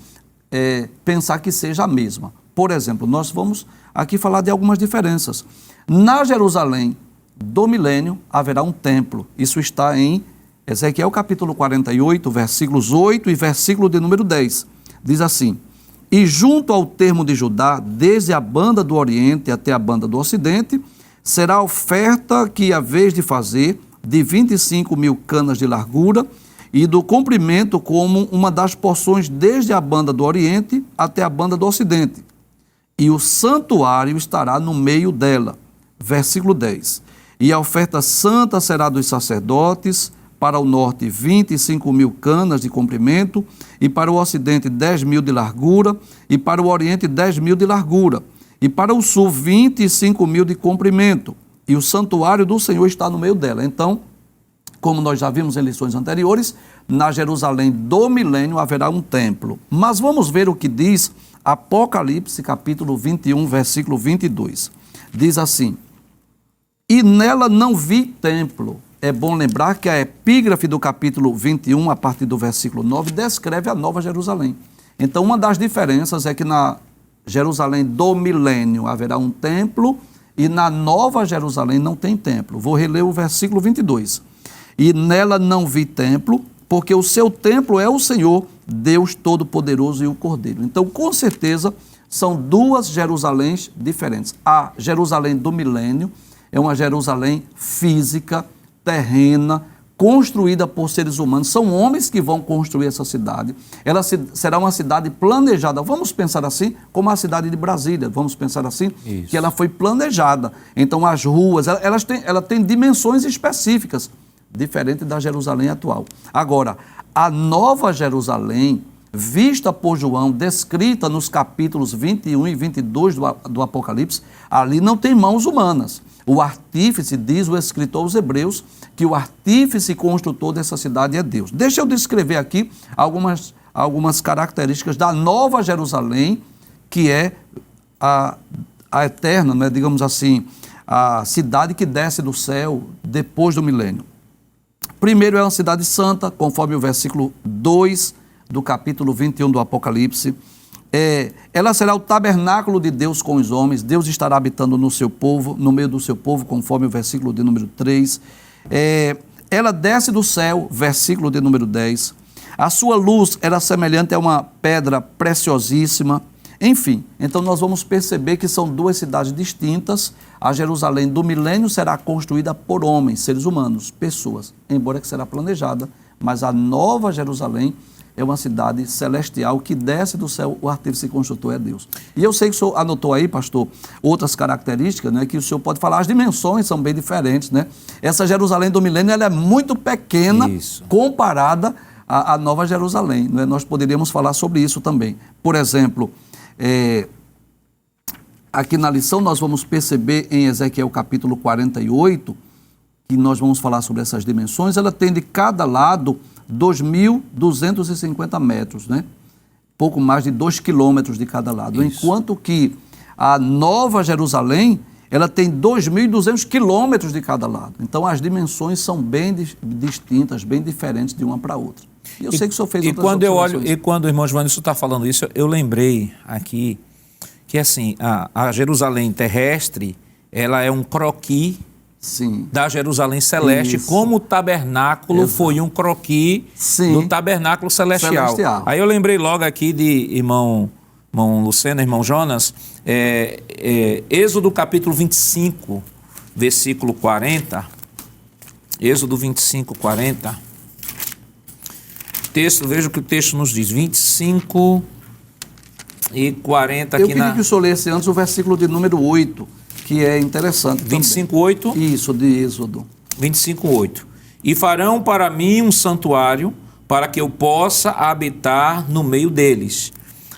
pensar que seja a mesma. Por exemplo, nós vamos aqui falar de algumas diferenças. Na Jerusalém do milênio haverá um templo, isso está em Ezequiel capítulo 48, versículos 8 e versículo de número 10. Diz assim: e junto ao termo de Judá, desde a banda do Oriente até a banda do Ocidente, será a oferta que haveis de fazer de 25.000 canas de largura e do comprimento como uma das porções desde a banda do Oriente até a banda do Ocidente. E o santuário estará no meio dela. Versículo 10. E a oferta santa será dos sacerdotes, para o norte 25.000 canas de comprimento, e para o ocidente 10.000 de largura, e para o oriente 10.000 de largura, e para o sul 25.000 de comprimento, e o santuário do Senhor está no meio dela. Então, como nós já vimos em lições anteriores, na Jerusalém do milênio haverá um templo. Mas vamos ver o que diz Apocalipse capítulo 21, versículo 22. Diz assim: e nela não vi templo. É bom lembrar que a epígrafe do capítulo 21, a partir do versículo 9, descreve a Nova Jerusalém. Então, uma das diferenças é que na Jerusalém do milênio haverá um templo e na Nova Jerusalém não tem templo. Vou reler o versículo 22. E nela não vi templo, porque o seu templo é o Senhor, Deus Todo-Poderoso e o Cordeiro. Então, com certeza, são duas Jerusaléns diferentes. A Jerusalém do milênio é uma Jerusalém física, terrena, construída por seres humanos. São homens que vão construir essa cidade. Ela será uma cidade planejada. Vamos pensar assim, como a cidade de Brasília. Vamos pensar assim, isso, que ela foi planejada. Então, as ruas, ela tem dimensões específicas, diferente da Jerusalém atual. Agora, a Nova Jerusalém, vista por João, descrita nos capítulos 21 e 22 do Apocalipse, ali não tem mãos humanas. O artífice, diz o escritor aos Hebreus, que o artífice construtor dessa cidade é Deus. Deixa eu descrever aqui algumas características da Nova Jerusalém, que é a eterna, né, digamos assim, a cidade que desce do céu depois do milênio. Primeiro é uma cidade santa, conforme o versículo 2 do capítulo 21 do Apocalipse. Ela será o tabernáculo de Deus com os homens. Deus estará habitando no seu povo, no meio do seu povo, conforme o versículo de número 3. Ela desce do céu, versículo de número 10. A sua luz era semelhante a uma pedra preciosíssima. Enfim, então nós vamos perceber que são duas cidades distintas. A Jerusalém do milênio será construída por homens, seres humanos, pessoas, embora que será planejada, mas a nova Jerusalém é uma cidade celestial que desce do céu, o artífice construtor é Deus. E eu sei que o senhor anotou aí, pastor, outras características, né, que o senhor pode falar, as dimensões são bem diferentes, né? Essa Jerusalém do milênio, ela é muito pequena comparada à nova Jerusalém, né? Nós poderíamos falar sobre isso também. Por exemplo, aqui na lição nós vamos perceber em Ezequiel capítulo 48, que nós vamos falar sobre essas dimensões. Ela tem de cada lado 2.250 metros, né? Pouco mais de 2 quilômetros de cada lado. Isso. Enquanto que a Nova Jerusalém, ela tem 2.200 quilômetros de cada lado. Então as dimensões são bem distintas, bem diferentes de uma para outra. E eu sei que o senhor fez outras observações.
E quando o irmão Giovanni está falando isso, eu lembrei aqui que assim, a Jerusalém terrestre, ela é um croquis da Jerusalém celeste, como o tabernáculo foi um croquis do tabernáculo celestial. Aí eu lembrei logo aqui de irmão Lucena, irmão Jonas, Êxodo capítulo 25, versículo 40. Êxodo 25, 40. Texto, veja o que o texto nos diz, 25 e 40 aqui.
Eu queria que o senhor lesse antes o versículo de número 8, que é interessante
25:8?
Isso, de Êxodo.
25:8. E farão para mim um santuário, para que eu possa habitar no meio deles.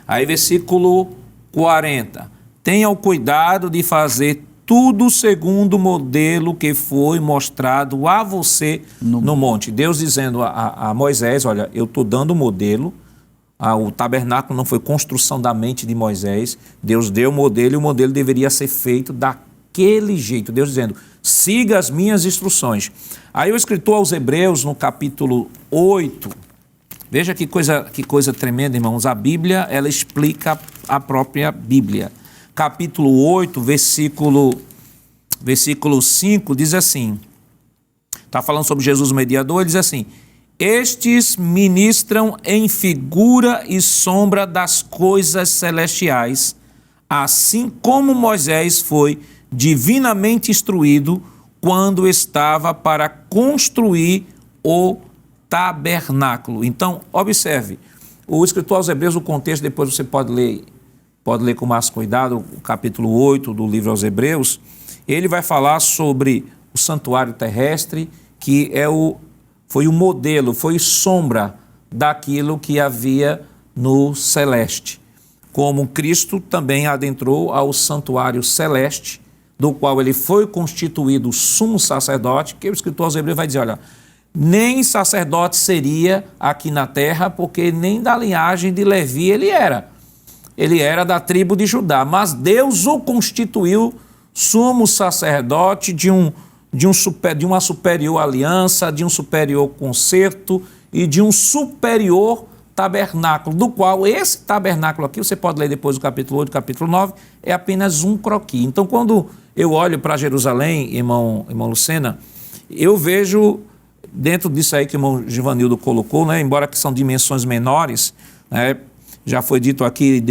Aí versículo 40. Tenha o cuidado de fazer tudo segundo o modelo que foi mostrado a você no monte. Deus dizendo a Moisés, olha, eu estou dando o modelo. O tabernáculo não foi construção da mente de Moisés. Deus deu o modelo e o modelo deveria ser feito daquele jeito. Deus dizendo, siga as minhas instruções. Aí o escritor aos Hebreus, no capítulo 8, veja que coisa tremenda, irmãos. A Bíblia, ela explica a própria Bíblia. Capítulo 8, versículo 5, diz assim, está falando sobre Jesus o mediador, ele diz assim, estes ministram em figura e sombra das coisas celestiais, assim como Moisés foi divinamente instruído quando estava para construir o tabernáculo. Então, observe, o escritor aos Hebreus, o contexto, depois você pode ler com mais cuidado, o capítulo 8 do livro aos Hebreus, ele vai falar sobre o santuário terrestre, que foi o modelo, foi sombra daquilo que havia no celeste. Como Cristo também adentrou ao santuário celeste, do qual ele foi constituído sumo sacerdote, que o escritor aos Hebreus vai dizer, olha, nem sacerdote seria aqui na terra, porque nem da linhagem de Levi ele era. Ele era da tribo de Judá, mas Deus o constituiu sumo sacerdote de uma superior aliança, de um superior concerto e de um superior tabernáculo, do qual esse tabernáculo aqui, você pode ler depois do capítulo 8, capítulo 9, é apenas um croquis. Então, quando eu olho para Jerusalém, irmão Lucena, eu vejo, dentro disso aí que o irmão Givanildo colocou, né, embora que são dimensões menores, né, já foi dito aqui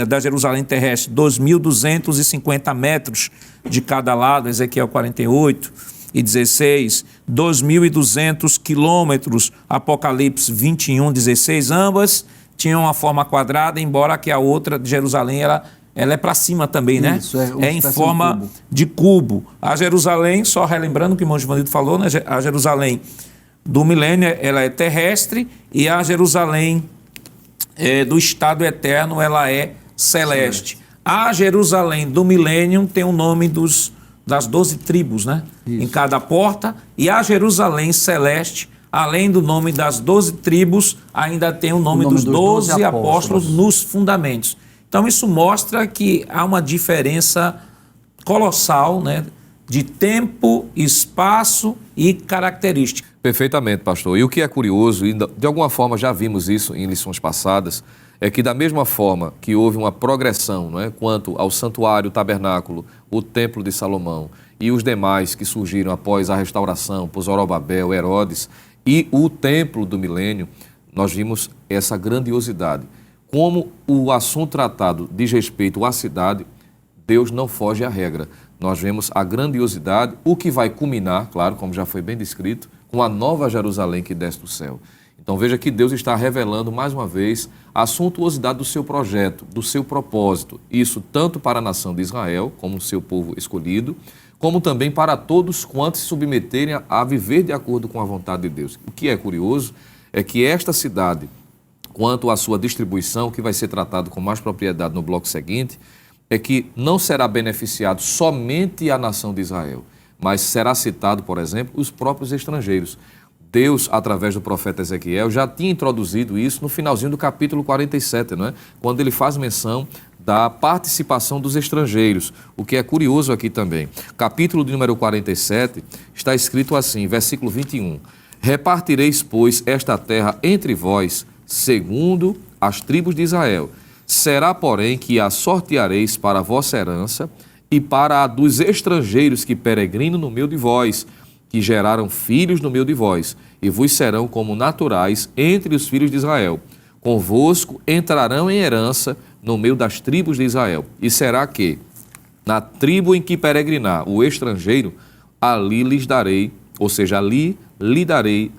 da Jerusalém terrestre, 2.250 metros de cada lado, Ezequiel 48 e 16, 2.200 quilômetros, Apocalipse 21, 16, ambas tinham uma forma quadrada, embora que a outra de Jerusalém, ela é para cima também, né? Isso, é em forma de cubo. A Jerusalém, só relembrando o que o irmão Givanildo falou, né? A Jerusalém do milênio, ela é terrestre, e a Jerusalém do estado eterno, ela é celeste. A Jerusalém do milênio tem o nome das 12 tribos, né? Isso. Em cada porta, e a Jerusalém celeste, além do nome das 12 tribos, ainda tem o nome dos 12 apóstolos nos fundamentos. Então isso mostra que há uma diferença colossal, né, de tempo, espaço e característica.
Perfeitamente, pastor. E o que é curioso, e de alguma forma já vimos isso em lições passadas, é que da mesma forma que houve uma progressão, não é, quanto ao santuário, o tabernáculo, o templo de Salomão e os demais que surgiram após a restauração, por Zorobabel, Herodes e o templo do milênio, nós vimos essa grandiosidade. Como o assunto tratado diz respeito à cidade, Deus não foge à regra. Nós vemos a grandiosidade, o que vai culminar, claro, como já foi bem descrito, com a nova Jerusalém que desce do céu. Então veja que Deus está revelando mais uma vez a suntuosidade do seu projeto, do seu propósito. Isso tanto para a nação de Israel, como seu povo escolhido, como também para todos quantos se submeterem a viver de acordo com a vontade de Deus. O que é curioso é que esta cidade, quanto à sua distribuição, que vai ser tratado com mais propriedade no bloco seguinte, é que não será beneficiado somente a nação de Israel, mas será citado, por exemplo, os próprios estrangeiros. Deus, através do profeta Ezequiel, já tinha introduzido isso no finalzinho do capítulo 47, não é? Quando ele faz menção da participação dos estrangeiros, o que é curioso aqui também. Capítulo de número 47, está escrito assim, versículo 21, repartireis, pois, esta terra entre vós, segundo as tribos de Israel. Será, porém, que a sorteareis para a vossa herança e para a dos estrangeiros que peregrinam no meio de vós, que geraram filhos no meio de vós, e vos serão como naturais entre os filhos de Israel. Convosco entrarão em herança no meio das tribos de Israel. E será que, na tribo em que peregrinar o estrangeiro, ali lhes darei, ou seja, ali lhe darei,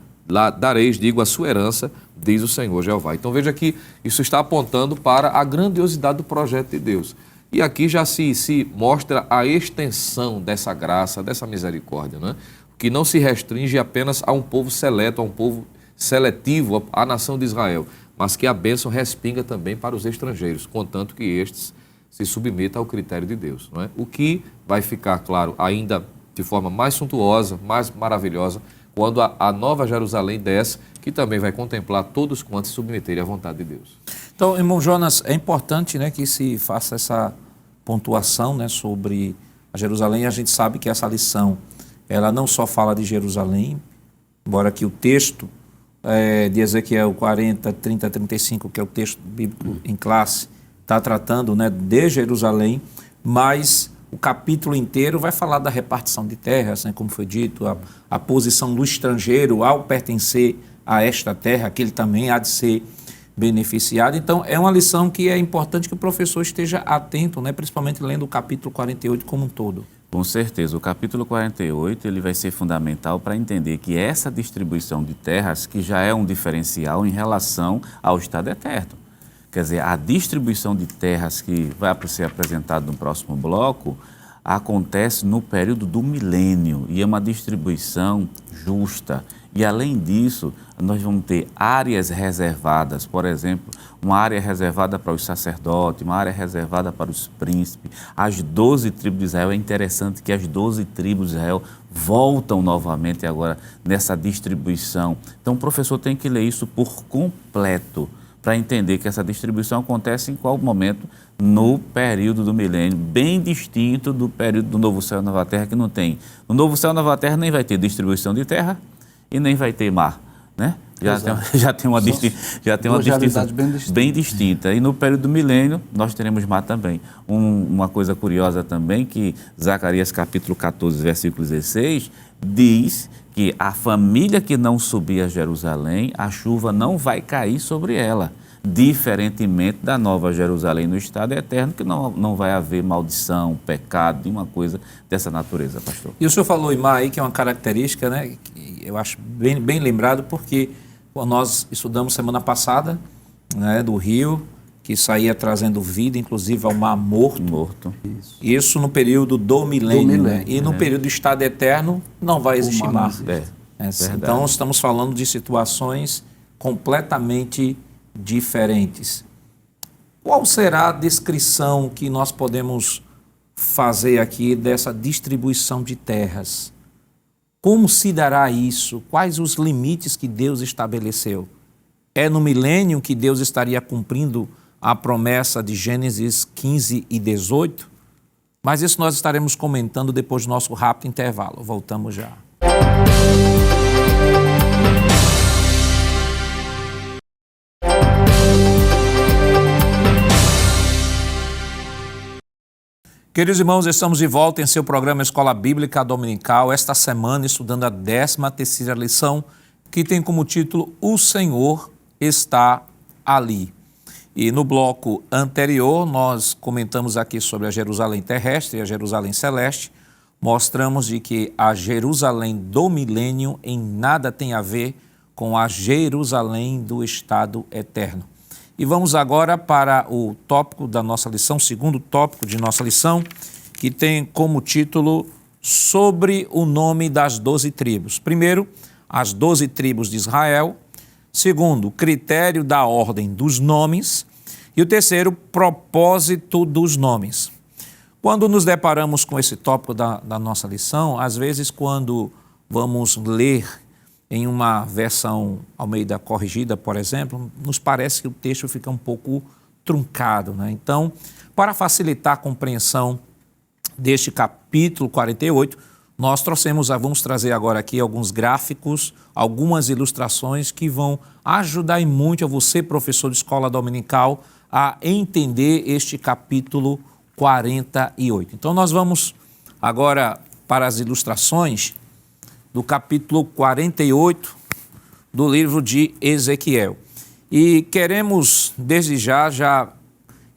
dareis, digo, a sua herança, diz o Senhor Jeová. Então veja que isso está apontando para a grandiosidade do projeto de Deus. E aqui já se mostra a extensão dessa graça, dessa misericórdia, né? Que não se restringe apenas a um povo seleto, a um povo seletivo, à nação de Israel, mas que a bênção respinga também para os estrangeiros, contanto que estes se submetam ao critério de Deus, não é? O que vai ficar claro ainda de forma mais suntuosa, mais maravilhosa, quando a nova Jerusalém desce, que também vai contemplar todos quantos se submeterem à vontade de Deus.
Então, irmão Jonas, é importante, né, que se faça essa pontuação, né, sobre a Jerusalém. A gente sabe que essa lição, ela não só fala de Jerusalém, embora que o texto de Ezequiel 40, 30, 35, que é o texto bíblico em classe, está tratando, né, de Jerusalém, mas o capítulo inteiro vai falar da repartição de terras, né, como foi dito, a posição do estrangeiro ao pertencer a esta terra, que ele também há de ser beneficiado. Então, é uma lição que é importante que o professor esteja atento, né, principalmente lendo o capítulo 48 como um todo.
Com certeza, o capítulo 48 ele vai ser fundamental para entender que essa distribuição de terras, que já é um diferencial em relação ao Estado eterno. Quer dizer, a distribuição de terras que vai ser apresentado no próximo bloco acontece no período do milênio e é uma distribuição justa. E, além disso, nós vamos ter áreas reservadas, por exemplo, uma área reservada para os sacerdotes, uma área reservada para os príncipes. As 12 tribos de Israel, é interessante que as 12 tribos de Israel voltam novamente agora nessa distribuição. Então, o professor tem que ler isso por completo, para entender que essa distribuição acontece em qual momento? No período do milênio, bem distinto do período do Novo Céu e Nova Terra, que não tem. No Novo Céu e Nova Terra nem vai ter distribuição de terra e nem vai ter mar, né? Já tem uma distinção bem distinta. E no período do milênio, nós teremos mar também. Uma coisa curiosa também, que Zacarias capítulo 14, versículo 16, diz que a família que não subir a Jerusalém, a chuva não vai cair sobre ela, diferentemente da nova Jerusalém no estado eterno, que não vai haver maldição, pecado, uma coisa dessa natureza, pastor.
E o senhor falou em mar aí, que é uma característica, né, que eu acho bem lembrado, porque nós estudamos semana passada, né, do rio, que saía trazendo vida, inclusive ao mar morto. Isso no período do milênio, né? E no período do estado eterno não vai existir mar. Então estamos falando de situações completamente diferentes. Qual será a descrição que nós podemos fazer aqui dessa distribuição de terras? Como se dará isso? Quais os limites que Deus estabeleceu? É no milênio que Deus estaria cumprindo a promessa de Gênesis 15 e 18, mas isso nós estaremos comentando depois do nosso rápido intervalo. Voltamos já. Queridos irmãos, estamos de volta em seu programa Escola Bíblica Dominical, esta semana estudando a 13ª lição, que tem como título O Senhor está ali. E no bloco anterior, nós comentamos aqui sobre a Jerusalém terrestre e a Jerusalém celeste, mostramos de que a Jerusalém do milênio em nada tem a ver com a Jerusalém do estado eterno. E vamos agora para o tópico da nossa lição, o segundo tópico de nossa lição, que tem como título Sobre o nome das 12 tribos. Primeiro, as 12 tribos de Israel. Segundo, critério da ordem dos nomes. E o terceiro, propósito dos nomes. Quando nos deparamos com esse tópico da nossa lição, às vezes quando vamos ler em uma versão Almeida corrigida, por exemplo, nos parece que o texto fica um pouco truncado, né? Então, para facilitar a compreensão deste capítulo 48, nós vamos trazer agora aqui alguns gráficos, algumas ilustrações que vão ajudar muito a você, professor de escola dominical, a entender este capítulo 48. Então, nós vamos agora para as ilustrações do capítulo 48 do livro de Ezequiel. E queremos, desde já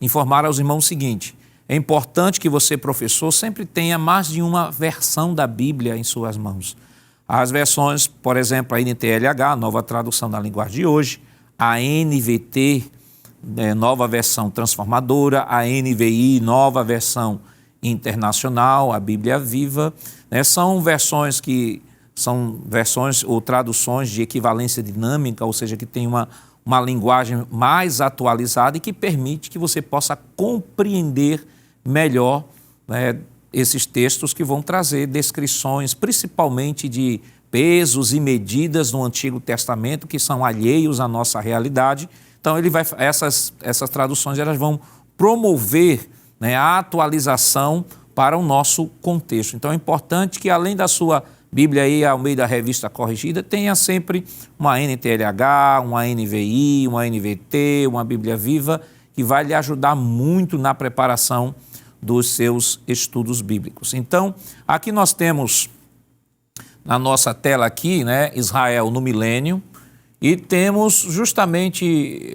informar aos irmãos o seguinte: é importante que você, professor, sempre tenha mais de uma versão da Bíblia em suas mãos. As versões, por exemplo, a NTLH, nova tradução da linguagem de hoje, a NVT, nova versão transformadora, a NVI, nova versão internacional, a Bíblia Viva, são versões ou traduções de equivalência dinâmica, ou seja, que tem uma linguagem mais atualizada e que permite que você possa compreender melhor, esses textos que vão trazer descrições, principalmente de pesos e medidas no Antigo Testamento, que são alheios à nossa realidade. Então, essas traduções elas vão promover, a atualização para o nosso contexto. Então, é importante que, além da sua Bíblia aí, ao meio da revista corrigida, tenha sempre uma NTLH, uma NVI, uma NVT, uma Bíblia Viva, que vai lhe ajudar muito na preparação dos seus estudos bíblicos. Então, aqui nós temos na nossa tela aqui, Israel no milênio, e temos justamente,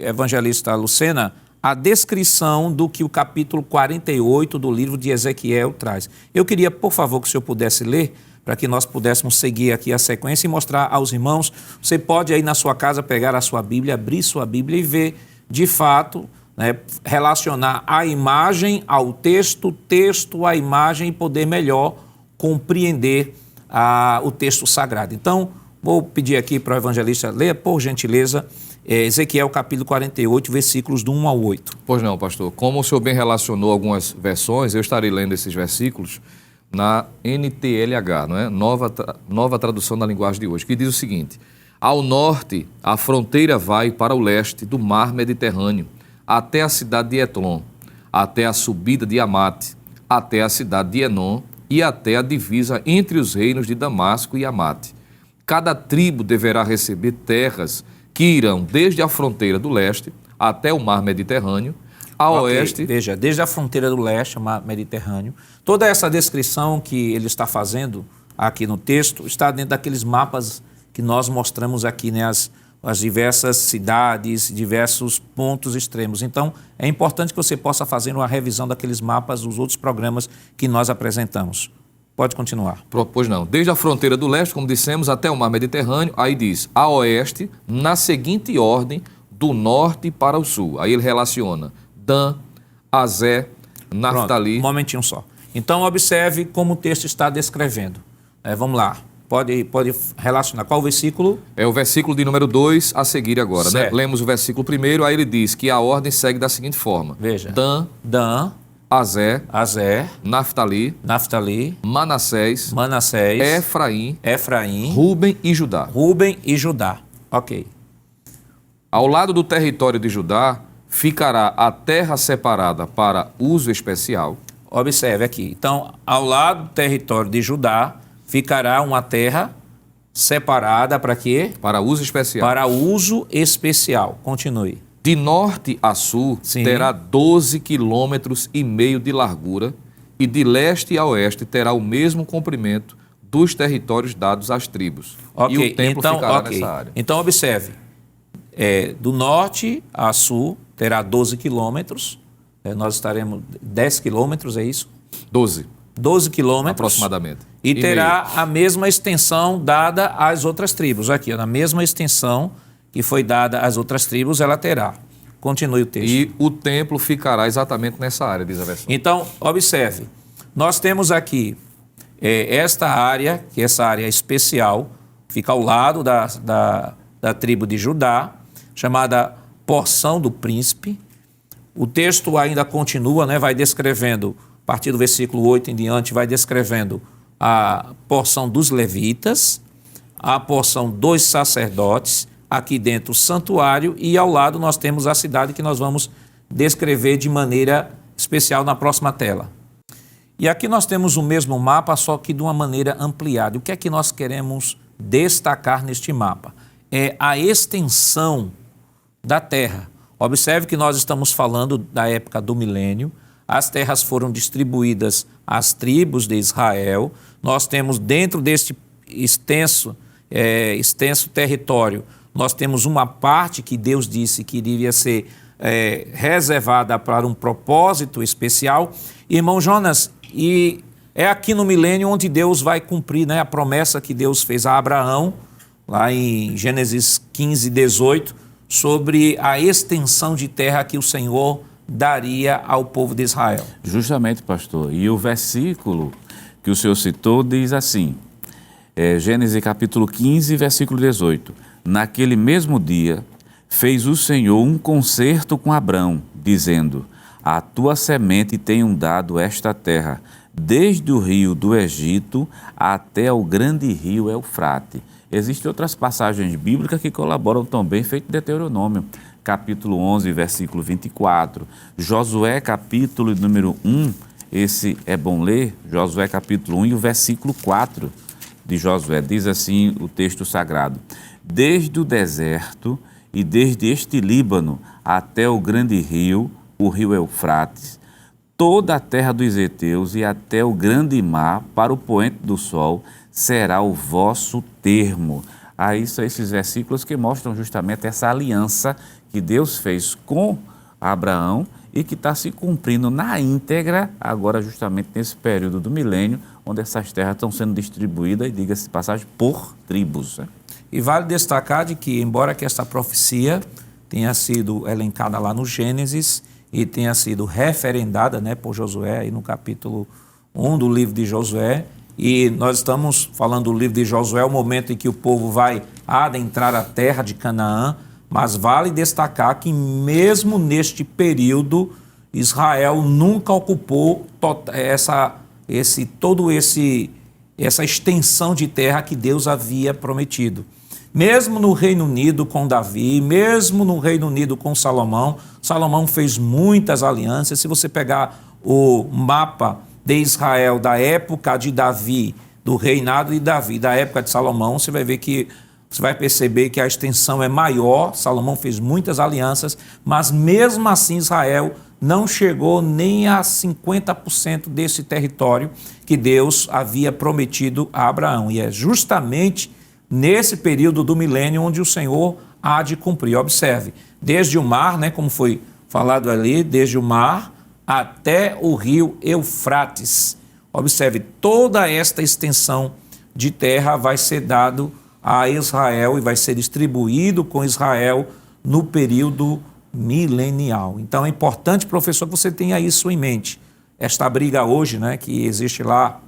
evangelista Lucena, a descrição do que o capítulo 48 do livro de Ezequiel traz. Eu queria, por favor, que o senhor pudesse ler, para que nós pudéssemos seguir aqui a sequência e mostrar aos irmãos. Você pode aí na sua casa pegar a sua Bíblia, abrir sua Bíblia e ver, de fato, relacionar a imagem ao texto, texto à imagem e poder melhor compreender o texto sagrado. Então, vou pedir aqui para o evangelista ler, por gentileza, Ezequiel capítulo 48, versículos do 1 ao 8.
Pois não, pastor. Como o senhor bem relacionou algumas versões, eu estarei lendo esses versículos na NTLH, não é? Nova tradução da linguagem de hoje, que diz o seguinte: ao norte, a fronteira vai para o leste do mar Mediterrâneo, até a cidade de Etlon, até a subida de Amate, até a cidade de Enon e até a divisa entre os reinos de Damasco e Amate. Cada tribo deverá receber terras que irão desde a fronteira do leste até o mar Mediterrâneo, a oeste...
Veja, desde a fronteira do leste, o mar Mediterrâneo, toda essa descrição que ele está fazendo aqui no texto está dentro daqueles mapas que nós mostramos aqui, as diversas cidades, diversos pontos extremos. Então, é importante que você possa fazer uma revisão daqueles mapas dos outros programas que nós apresentamos. Pode continuar.
Pois não. Desde a fronteira do leste, como dissemos, até o mar Mediterrâneo, aí diz, a oeste, na seguinte ordem, do norte para o sul. Aí ele relaciona Dan, Azé, Naftali...
Pronto, um momentinho só. Então, observe como o texto está descrevendo. Vamos lá. Pode relacionar. Qual o versículo?
É o versículo de número 2 a seguir agora, né? Lemos o versículo primeiro, aí ele diz que a ordem segue da seguinte forma.
Veja.
Dan, Azé, Naftali, Manassés, Efraim, Ruben e Judá.
Ok.
Ao lado do território de Judá ficará a terra separada para uso especial.
Observe aqui. Então, ao lado do território de Judá, ficará uma terra separada para quê?
Para uso especial.
Para uso especial. Continue.
De norte a sul,
Sim.
terá 12,5 quilômetros de largura, e de leste a oeste terá o mesmo comprimento dos territórios dados às tribos.
Ok,
E o templo
então,
ficará
ok.
nessa área.
Então, observe. Do norte a sul, terá 12 quilômetros. Nós estaremos 10 quilômetros, é isso?
12,
12 quilômetros.
aproximadamente.
E terá
meio.
a mesma extensão dada às outras tribos. Aqui, ó, na mesma extensão que foi dada às outras tribos, ela terá. Continue o texto.
E o templo ficará exatamente nessa área, diz a versão.
Então, observe. Nós temos aqui esta área, que essa área especial, fica ao lado da tribo de Judá, chamada porção do príncipe. O texto ainda continua, né, vai descrevendo, a partir do versículo 8 em diante, vai descrevendo a porção dos levitas, a porção dos sacerdotes, aqui dentro o santuário, e ao lado nós temos a cidade que nós vamos descrever de maneira especial na próxima tela. E aqui nós temos o mesmo mapa, só que de uma maneira ampliada. O que é que nós queremos destacar neste mapa? É a extensão da terra. Observe que nós estamos falando da época do milênio. As terras foram distribuídas às tribos de Israel. Nós temos dentro deste extenso território, nós temos uma parte que Deus disse que iria ser reservada para um propósito especial. Irmão Jonas, e é aqui no milênio onde Deus vai cumprir, né, a promessa que Deus fez a Abraão, lá em Gênesis 15, 18, sobre a extensão de terra que o Senhor daria ao povo de Israel.
Justamente, pastor. E o versículo que o senhor citou diz assim, Gênesis capítulo 15, versículo 18. Naquele mesmo dia, fez o Senhor um concerto com Abrão, dizendo, a tua semente tenho dado esta terra, desde o rio do Egito até o grande rio Eufrate. Existem outras passagens bíblicas que colaboram também, feito Deuteronômio, capítulo 11, versículo 24. Josué, capítulo número 1, esse é bom ler, Josué, capítulo 1 e o versículo 4 de Josué. Diz assim o texto sagrado, desde o deserto e desde este Líbano até o grande rio, o rio Eufrates, toda a terra dos heteus e até o grande mar, para o poente do sol, será o vosso termo. Aí são esses versículos que mostram justamente essa aliança que Deus fez com Abraão e que está se cumprindo na íntegra, agora justamente nesse período do milênio, onde essas terras estão sendo distribuídas, diga-se de passagem, por tribos. Né?
E vale destacar de que, embora que esta profecia tenha sido elencada lá no Gênesis e tenha sido referendada, né, por Josué, aí no capítulo 1 do livro de Josué, e nós estamos falando do livro de Josué, o momento em que o povo vai adentrar a terra de Canaã, mas vale destacar que mesmo neste período, Israel nunca ocupou essa extensão de terra que Deus havia prometido. Mesmo no Reino Unido com Davi, mesmo no Reino Unido com Salomão, Salomão fez muitas alianças. Se você pegar o mapa de Israel da época de Davi, do reinado de Davi, da época de Salomão, você vai perceber que a extensão é maior. Salomão fez muitas alianças, mas mesmo assim Israel não chegou nem a 50% desse território que Deus havia prometido a Abraão. E é justamente nesse período do milênio onde o Senhor há de cumprir. Observe, desde o mar, né, como foi falado ali, desde o mar até o rio Eufrates. Observe, toda esta extensão de terra vai ser dado a Israel e vai ser distribuído com Israel no período milenial. Então é importante, professor, que você tenha isso em mente. Esta briga hoje, né, que existe lá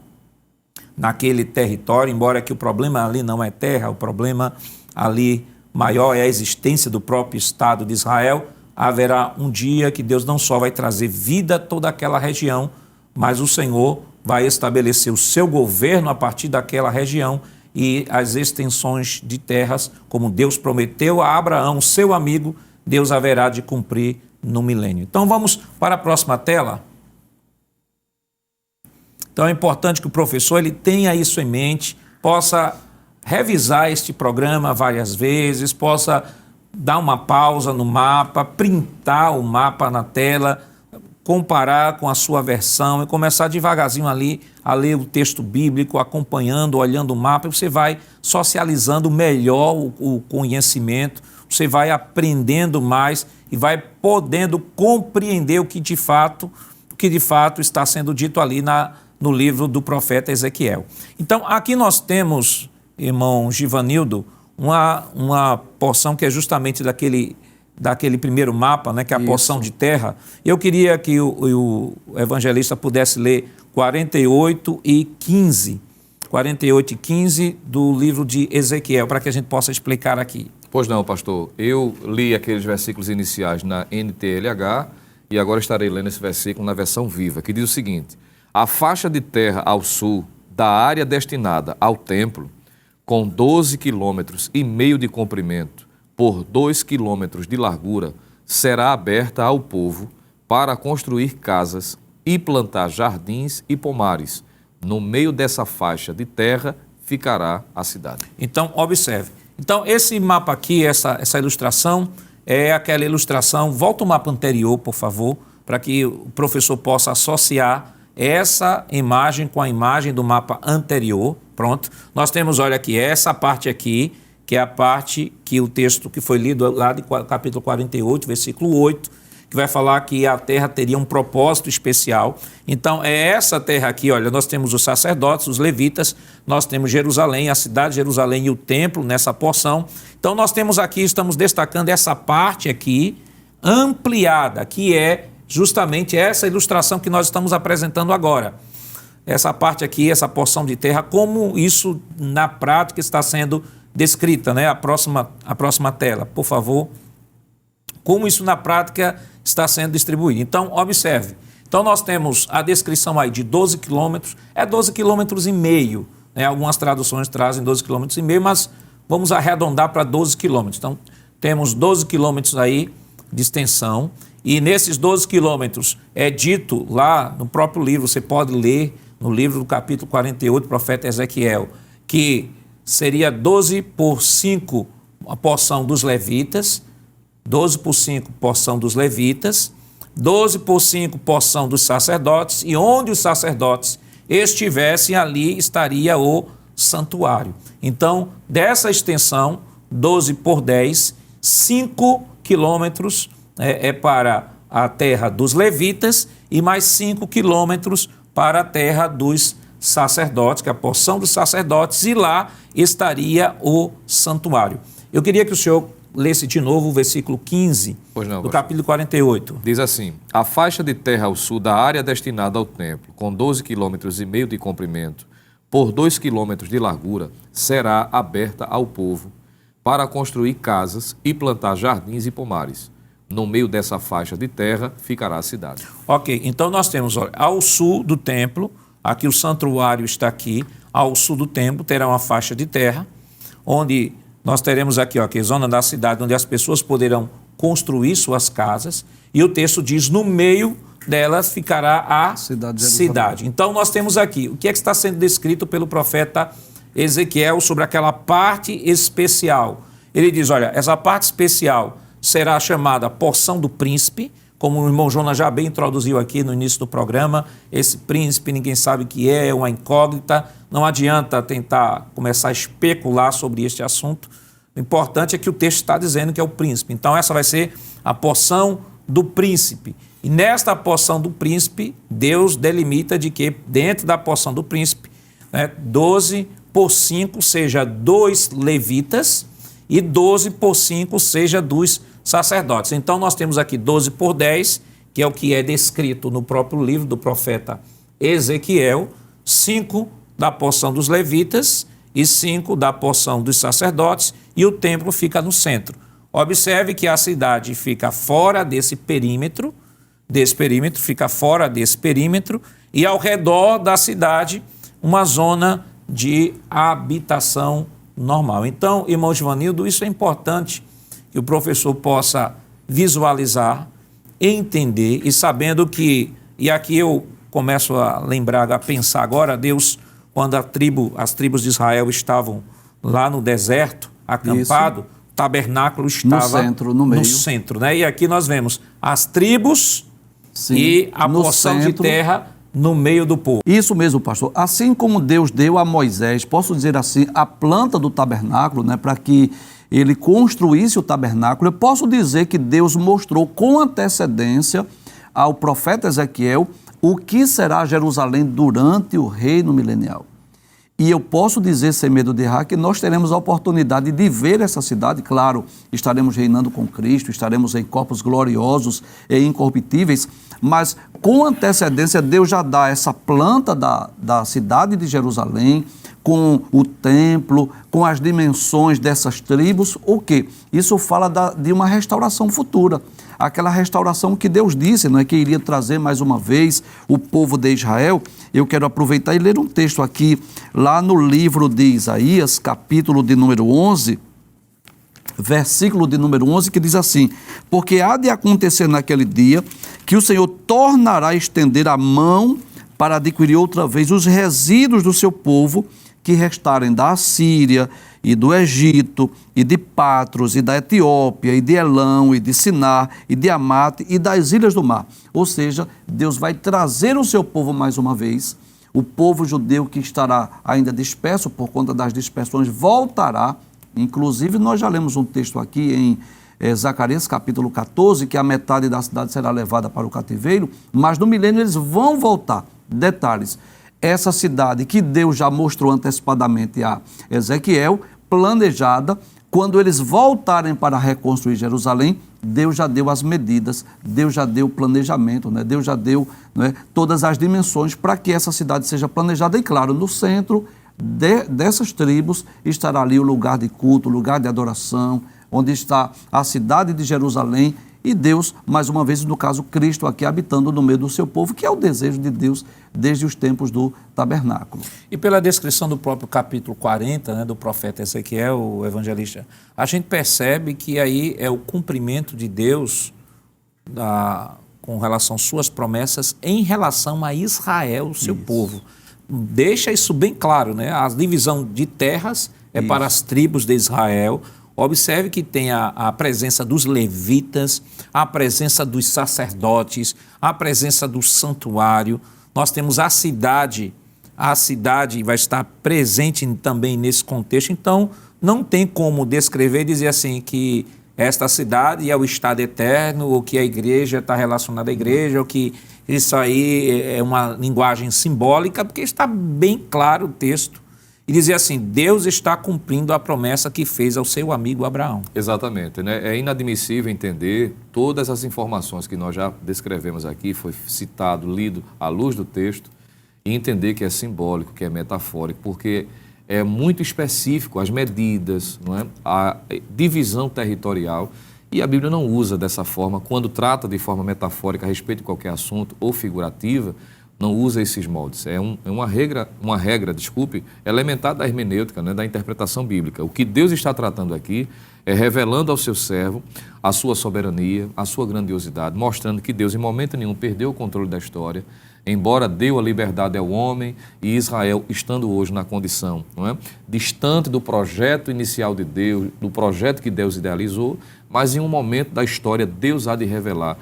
naquele território, embora que o problema ali não é terra, o problema ali maior é a existência do próprio Estado de Israel, haverá um dia que Deus não só vai trazer vida a toda aquela região, mas o Senhor vai estabelecer o seu governo a partir daquela região e as extensões de terras, como Deus prometeu a Abraão, seu amigo, Deus haverá de cumprir no milênio. Então vamos para a próxima tela. Então é importante que o professor ele tenha isso em mente, possa revisar este programa várias vezes, possa dar uma pausa no mapa, printar o mapa na tela, comparar com a sua versão e começar devagarzinho ali a ler o texto bíblico, acompanhando, olhando o mapa, e você vai socializando melhor o conhecimento, você vai aprendendo mais e vai podendo compreender o que de fato está sendo dito ali no livro do profeta Ezequiel. Então, aqui nós temos, irmão Givanildo, uma porção que é justamente daquele primeiro mapa, né, que é a porção de terra. Eu queria que o evangelista pudesse ler 48 e 15 do livro de Ezequiel, para que a gente possa explicar aqui.
Pois não, pastor. Eu li aqueles versículos iniciais na NTLH e agora estarei lendo esse versículo na versão viva, que diz o seguinte: a faixa de terra ao sul da área destinada ao templo, com 12,5 quilômetros de comprimento por 2 quilômetros de largura, será aberta ao povo para construir casas e plantar jardins e pomares. No meio dessa faixa de terra ficará a cidade.
Então, observe. Então, esse mapa aqui, essa ilustração, é aquela ilustração. Volta o mapa anterior, por favor, para que o professor possa associar essa imagem com a imagem do mapa anterior. Pronto. Nós temos, olha aqui, essa parte aqui, que é a parte que o texto que foi lido lá de capítulo 48, versículo 8, que vai falar que a terra teria um propósito especial. Então, é essa terra aqui, olha, nós temos os sacerdotes, os levitas, nós temos Jerusalém, a cidade de Jerusalém e o templo nessa porção. Então, nós temos aqui, estamos destacando essa parte aqui, ampliada, que é justamente essa ilustração que nós estamos apresentando agora. Essa parte aqui, essa porção de terra, como isso na prática está sendo descrita, né? A próxima tela, por favor. Como isso na prática está sendo distribuído. Então, observe. Então, nós temos a descrição aí de 12 quilômetros, é 12,5 quilômetros, né? Algumas traduções trazem 12,5 quilômetros, mas vamos arredondar para 12 quilômetros. Então, temos 12 quilômetros aí de extensão, e nesses 12 quilômetros é dito lá no próprio livro, você pode ler no livro do capítulo 48, do profeta Ezequiel, que seria 12 por 5 a porção dos levitas, 12 por 5 porção dos levitas, 12 por 5 porção dos sacerdotes, e onde os sacerdotes estivessem, ali estaria o santuário. Então, dessa extensão, 12 por 10, 5 quilômetros é para a terra dos levitas e mais 5 quilômetros para a terra dos sacerdotes, que é a porção dos sacerdotes, e lá estaria o santuário. Eu queria que o senhor lesse de novo o versículo 15 do capítulo 48.
Diz assim: a faixa de terra ao sul da área destinada ao templo, com 12,5 quilômetros de comprimento, por 2 quilômetros de largura, será aberta ao povo para construir casas e plantar jardins e pomares. No meio dessa faixa de terra ficará a cidade.
Ok, então nós temos, olha, ao sul do templo, aqui o santuário está aqui, ao sul do templo terá uma faixa de terra, onde nós teremos aqui, ó, aqui a zona da cidade, onde as pessoas poderão construir suas casas, e o texto diz, no meio delas ficará a cidade. Então nós temos aqui, o que é que está sendo descrito pelo profeta Ezequiel sobre aquela parte especial? Ele diz, olha, essa parte especial será chamada porção do príncipe, como o irmão Jonas já bem introduziu aqui no início do programa. Esse príncipe ninguém sabe o que é uma incógnita, não adianta tentar começar a especular sobre este assunto. O importante é que o texto está dizendo que é o príncipe. Então essa vai ser a porção do príncipe. E nesta porção do príncipe, Deus delimita de que dentro da porção do príncipe, 12 por 5 seja dos levitas e 12 por 5 seja dos sacerdotes. Então nós temos aqui 12 por 10, que é o que é descrito no próprio livro do profeta Ezequiel, 5 da porção dos levitas e 5 da porção dos sacerdotes, e o templo fica no centro. Observe que a cidade fica fora desse perímetro, fica fora desse perímetro, e ao redor da cidade uma zona de habitação normal. Então, irmão Givanildo, isso é importante que o professor possa visualizar entender e sabendo que, e aqui eu começo a lembrar, a pensar agora, Deus, quando as tribos de Israel estavam lá no deserto, acampado, o tabernáculo estava
no meio.
No centro, né? E aqui nós vemos as tribos
Sim,
e a porção de terra no meio do povo.
Isso mesmo, pastor. Assim como Deus deu a Moisés, posso dizer assim, a planta do tabernáculo, né, para que ele construísse o tabernáculo, eu posso dizer que Deus mostrou com antecedência ao profeta Ezequiel o que será Jerusalém durante o reino milenial. E eu posso dizer, sem medo de errar, que nós teremos a oportunidade de ver essa cidade. Claro, estaremos reinando com Cristo, estaremos em corpos gloriosos e incorruptíveis, mas com antecedência Deus já dá essa planta da cidade de Jerusalém, com o templo, com as dimensões dessas tribos. O quê? Isso fala de uma restauração futura. Aquela restauração que Deus disse, não é, que iria trazer mais uma vez o povo de Israel. Eu quero aproveitar e ler um texto aqui, lá no livro de Isaías, capítulo de número 11, versículo de número 11, que diz assim: porque há de acontecer naquele dia que o Senhor tornará a estender a mão para adquirir outra vez os resíduos do seu povo que restarem da Assíria e do Egito, e de Patros, e da Etiópia, e de Elão, e de Sinar, e de Amate, e das ilhas do mar. Ou seja, Deus vai trazer o seu povo mais uma vez. O povo judeu que estará ainda disperso por conta das dispersões voltará. Inclusive, nós já lemos um texto aqui em Zacarias capítulo 14, que a metade da cidade será levada para o cativeiro, mas no milênio eles vão voltar. Detalhes: essa cidade que Deus já mostrou antecipadamente a Ezequiel, planejada, quando eles voltarem para reconstruir Jerusalém, Deus já deu as medidas, Deus já deu o planejamento, né? Deus já deu, né, todas as dimensões para que essa cidade seja planejada. E claro, no centro dessas tribos estará ali o lugar de culto, o lugar de adoração, onde está a cidade de Jerusalém, e Deus, mais uma vez, no caso Cristo aqui habitando no meio do seu povo, que é o desejo de Deus desde os tempos do tabernáculo.
E pela descrição do próprio capítulo 40, né, do profeta Ezequiel, o evangelista, a gente percebe que aí é o cumprimento de Deus com relação às suas promessas em relação a Israel, o seu povo. Deixa isso bem claro, né? A divisão de terras é para as tribos de Israel. Observe que tem a presença dos levitas, a presença dos sacerdotes, a presença do santuário. Nós temos a cidade vai estar presente também nesse contexto. Então, não tem como descrever e dizer assim que esta cidade é o estado eterno, ou que a igreja está relacionada à igreja, ou que isso aí é uma linguagem simbólica, porque está bem claro o texto. E dizer assim, Deus está cumprindo a promessa que fez ao seu amigo Abraão.
Exatamente, né? É inadmissível entender todas as informações que nós já descrevemos aqui, foi citado, lido à luz do texto, e entender que é simbólico, que é metafórico, porque é muito específico as medidas, não é? A divisão territorial, e a Bíblia não usa dessa forma, quando trata de forma metafórica a respeito de qualquer assunto ou figurativa, não usa esses moldes. É uma regra, elementar da hermenêutica, né, da interpretação bíblica. O que Deus está tratando aqui é revelando ao seu servo a sua soberania, a sua grandiosidade, mostrando que Deus em momento nenhum perdeu o controle da história, embora deu a liberdade ao homem, e Israel estando hoje na condição, não é, distante do projeto inicial de Deus, do projeto que Deus idealizou, mas em um momento da história Deus há de revelar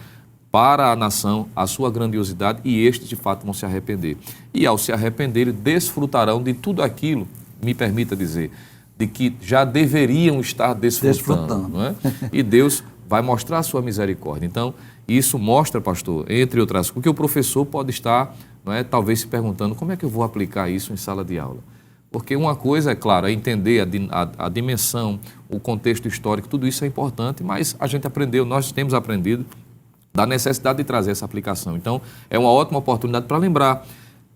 para a nação a sua grandiosidade, e estes de fato vão se arrepender. E ao se arrepender, desfrutarão de tudo aquilo, me permita dizer, de que já deveriam estar desfrutando. Não é? E Deus vai mostrar a sua misericórdia. Então, isso mostra, pastor, entre outras coisas, porque o professor pode estar, não é, talvez se perguntando como é que eu vou aplicar isso em sala de aula. Porque uma coisa, é claro, é entender a dimensão, o contexto histórico, tudo isso é importante, mas a gente aprendeu, nós temos aprendido da necessidade de trazer essa aplicação. Então, é uma ótima oportunidade para lembrar.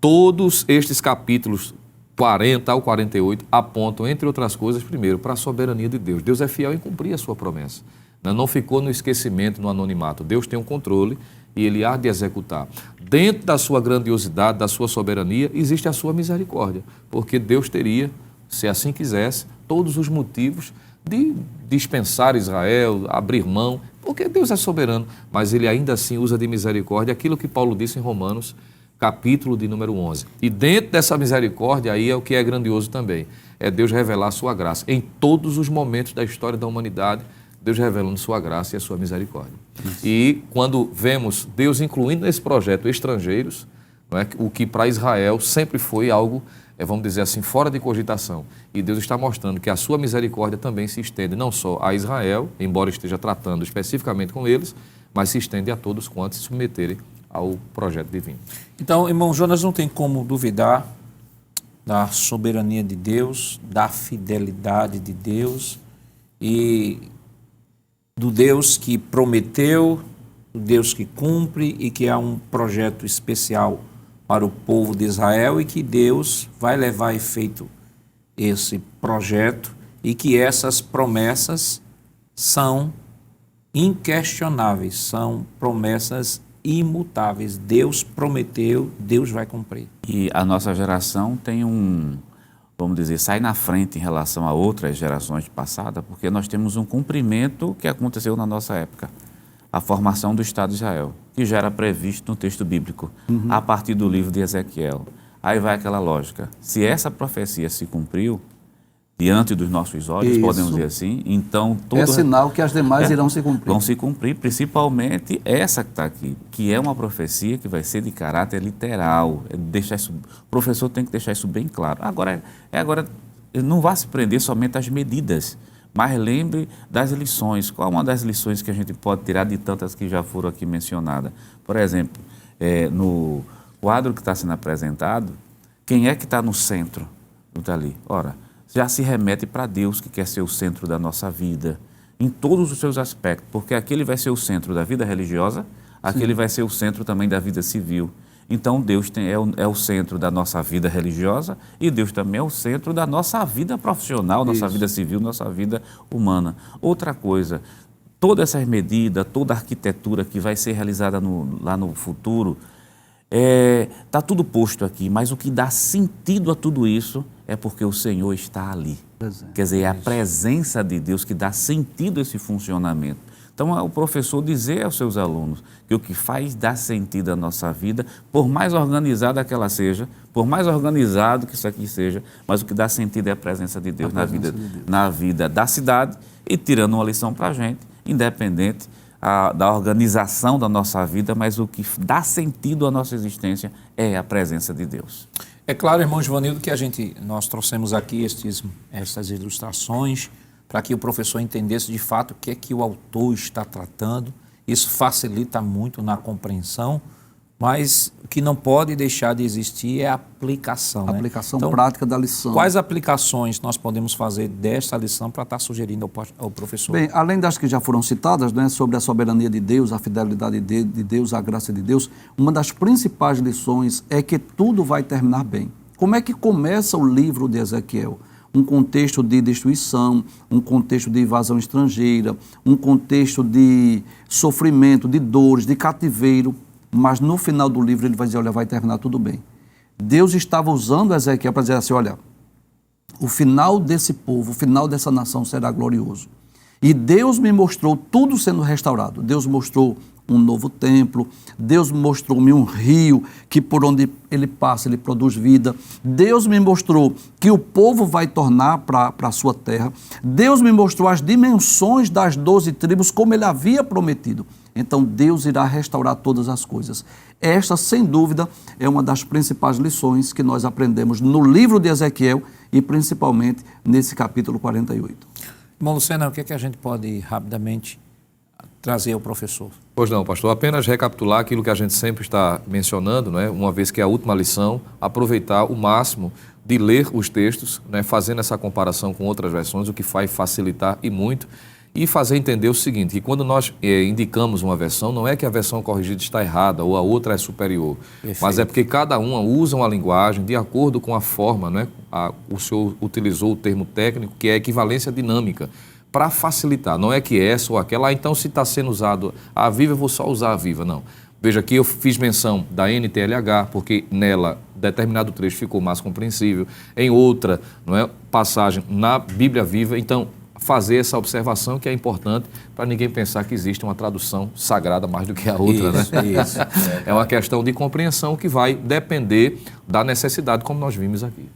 Todos estes capítulos, 40 ao 48, apontam, entre outras coisas, primeiro, para a soberania de Deus. Deus é fiel em cumprir a sua promessa. Não ficou no esquecimento, no anonimato. Deus tem um controle e Ele há de executar. Dentro da sua grandiosidade, da sua soberania, existe a sua misericórdia, porque Deus teria, se assim quisesse, todos os motivos de dispensar Israel, abrir mão, porque Deus é soberano, mas ele ainda assim usa de misericórdia aquilo que Paulo disse em Romanos, capítulo de número 11. E dentro dessa misericórdia aí é o que é grandioso também, é Deus revelar a sua graça. Em todos os momentos da história da humanidade, Deus revelando sua graça e a sua misericórdia. E quando vemos Deus incluindo nesse projeto estrangeiros, não é? O que para Israel sempre foi algo, vamos dizer assim, fora de cogitação. E Deus está mostrando que a sua misericórdia também se estende não só a Israel, embora esteja tratando especificamente com eles, mas se estende a todos quantos se submeterem ao projeto divino.
Então, irmão Jonas, não tem como duvidar da soberania de Deus, da fidelidade de Deus e do Deus que prometeu, do Deus que cumpre e que há um projeto especial para o povo de Israel e que Deus vai levar a efeito esse projeto e que essas promessas são inquestionáveis, são promessas imutáveis. Deus prometeu, Deus vai cumprir.
E a nossa geração tem vamos dizer, sai na frente em relação a outras gerações passadas, porque nós temos um cumprimento que aconteceu na nossa época. A formação do Estado de Israel, que já era previsto no texto bíblico, a partir do livro de Ezequiel. Aí vai aquela lógica. Se essa profecia se cumpriu diante dos nossos olhos,
Isso.
podemos dizer assim, então...
É sinal que as demais irão se cumprir.
Vão se cumprir, principalmente essa que está aqui, que é uma profecia que vai ser de caráter literal. O professor tem que deixar isso bem claro. Agora, não vá se prender somente às medidas, mas lembre das lições. Qual é uma das lições que a gente pode tirar de tantas que já foram aqui mencionadas? Por exemplo, no quadro que está sendo apresentado, quem é que está no centro do dali? Ora, já se remete para Deus, que quer ser o centro da nossa vida, em todos os seus aspectos, porque aquele vai ser o centro da vida religiosa, aquele vai ser o centro também da vida civil. Então, Deus é o centro da nossa vida religiosa e Deus também é o centro da nossa vida profissional, nossa vida civil, nossa vida humana. Outra coisa, todas essas medidas, toda a arquitetura que vai ser realizada lá no futuro, está tudo posto aqui, mas o que dá sentido a tudo isso é porque o Senhor está ali. Quer dizer, é a presença de Deus que dá sentido a esse funcionamento. Então, é o professor dizer aos seus alunos que o que faz dar sentido à nossa vida, por mais organizada que ela seja, por mais organizado que isso aqui seja, mas o que dá sentido é a presença de Deus, na vida da cidade e tirando uma lição para a gente, independente da organização da nossa vida, mas o que dá sentido à nossa existência é a presença de Deus.
É claro, irmão Givanildo, que nós trouxemos aqui essas ilustrações para que o professor entendesse de fato o que é que o autor está tratando. Isso facilita muito na compreensão, mas o que não pode deixar de existir é a aplicação.
A aplicação prática da lição.
Quais aplicações nós podemos fazer desta lição para estar sugerindo ao professor?
Bem, além das que já foram citadas, né, sobre a soberania de Deus, a fidelidade de Deus, a graça de Deus, uma das principais lições é que tudo vai terminar bem. Como é que começa o livro de Ezequiel? Um contexto de destruição, um contexto de invasão estrangeira, um contexto de sofrimento, de dores, de cativeiro, mas no final do livro ele vai dizer, olha, vai terminar tudo bem. Deus estava usando Ezequiel para dizer assim, olha, o final desse povo, o final dessa nação será glorioso. E Deus me mostrou tudo sendo restaurado. Deus mostrou um novo templo, Deus mostrou-me um rio que por onde ele passa, ele produz vida. Deus me mostrou que o povo vai tornar para a sua terra. Deus me mostrou as dimensões das 12 tribos como ele havia prometido. Então Deus irá restaurar todas as coisas. Esta, sem dúvida, é uma das principais lições que nós aprendemos no livro de Ezequiel e principalmente nesse capítulo 48.
Irmão Lucena, o que é que a gente pode rapidamente trazer ao professor?
Pois não, pastor, apenas recapitular aquilo que a gente sempre está mencionando, né? Uma vez que é a última lição, aproveitar o máximo de ler os textos, né? Fazendo essa comparação com outras versões, o que vai facilitar e muito, e fazer entender o seguinte, que quando nós indicamos uma versão, não é que a versão corrigida está errada ou a outra é superior, perfeito, mas é porque cada uma usa uma linguagem de acordo com a forma, né? O senhor utilizou o termo técnico, que é equivalência dinâmica, para facilitar, não é que essa ou aquela, então se está sendo usado a Viva, eu vou só usar a Viva, não. Veja aqui, eu fiz menção da NTLH, porque nela determinado trecho ficou mais compreensível, em outra, não é, passagem na Bíblia Viva, então fazer essa observação que é importante para ninguém pensar que existe uma tradução sagrada mais do que a outra, né?
Isso.
É uma questão de compreensão que vai depender da necessidade, como nós vimos aqui.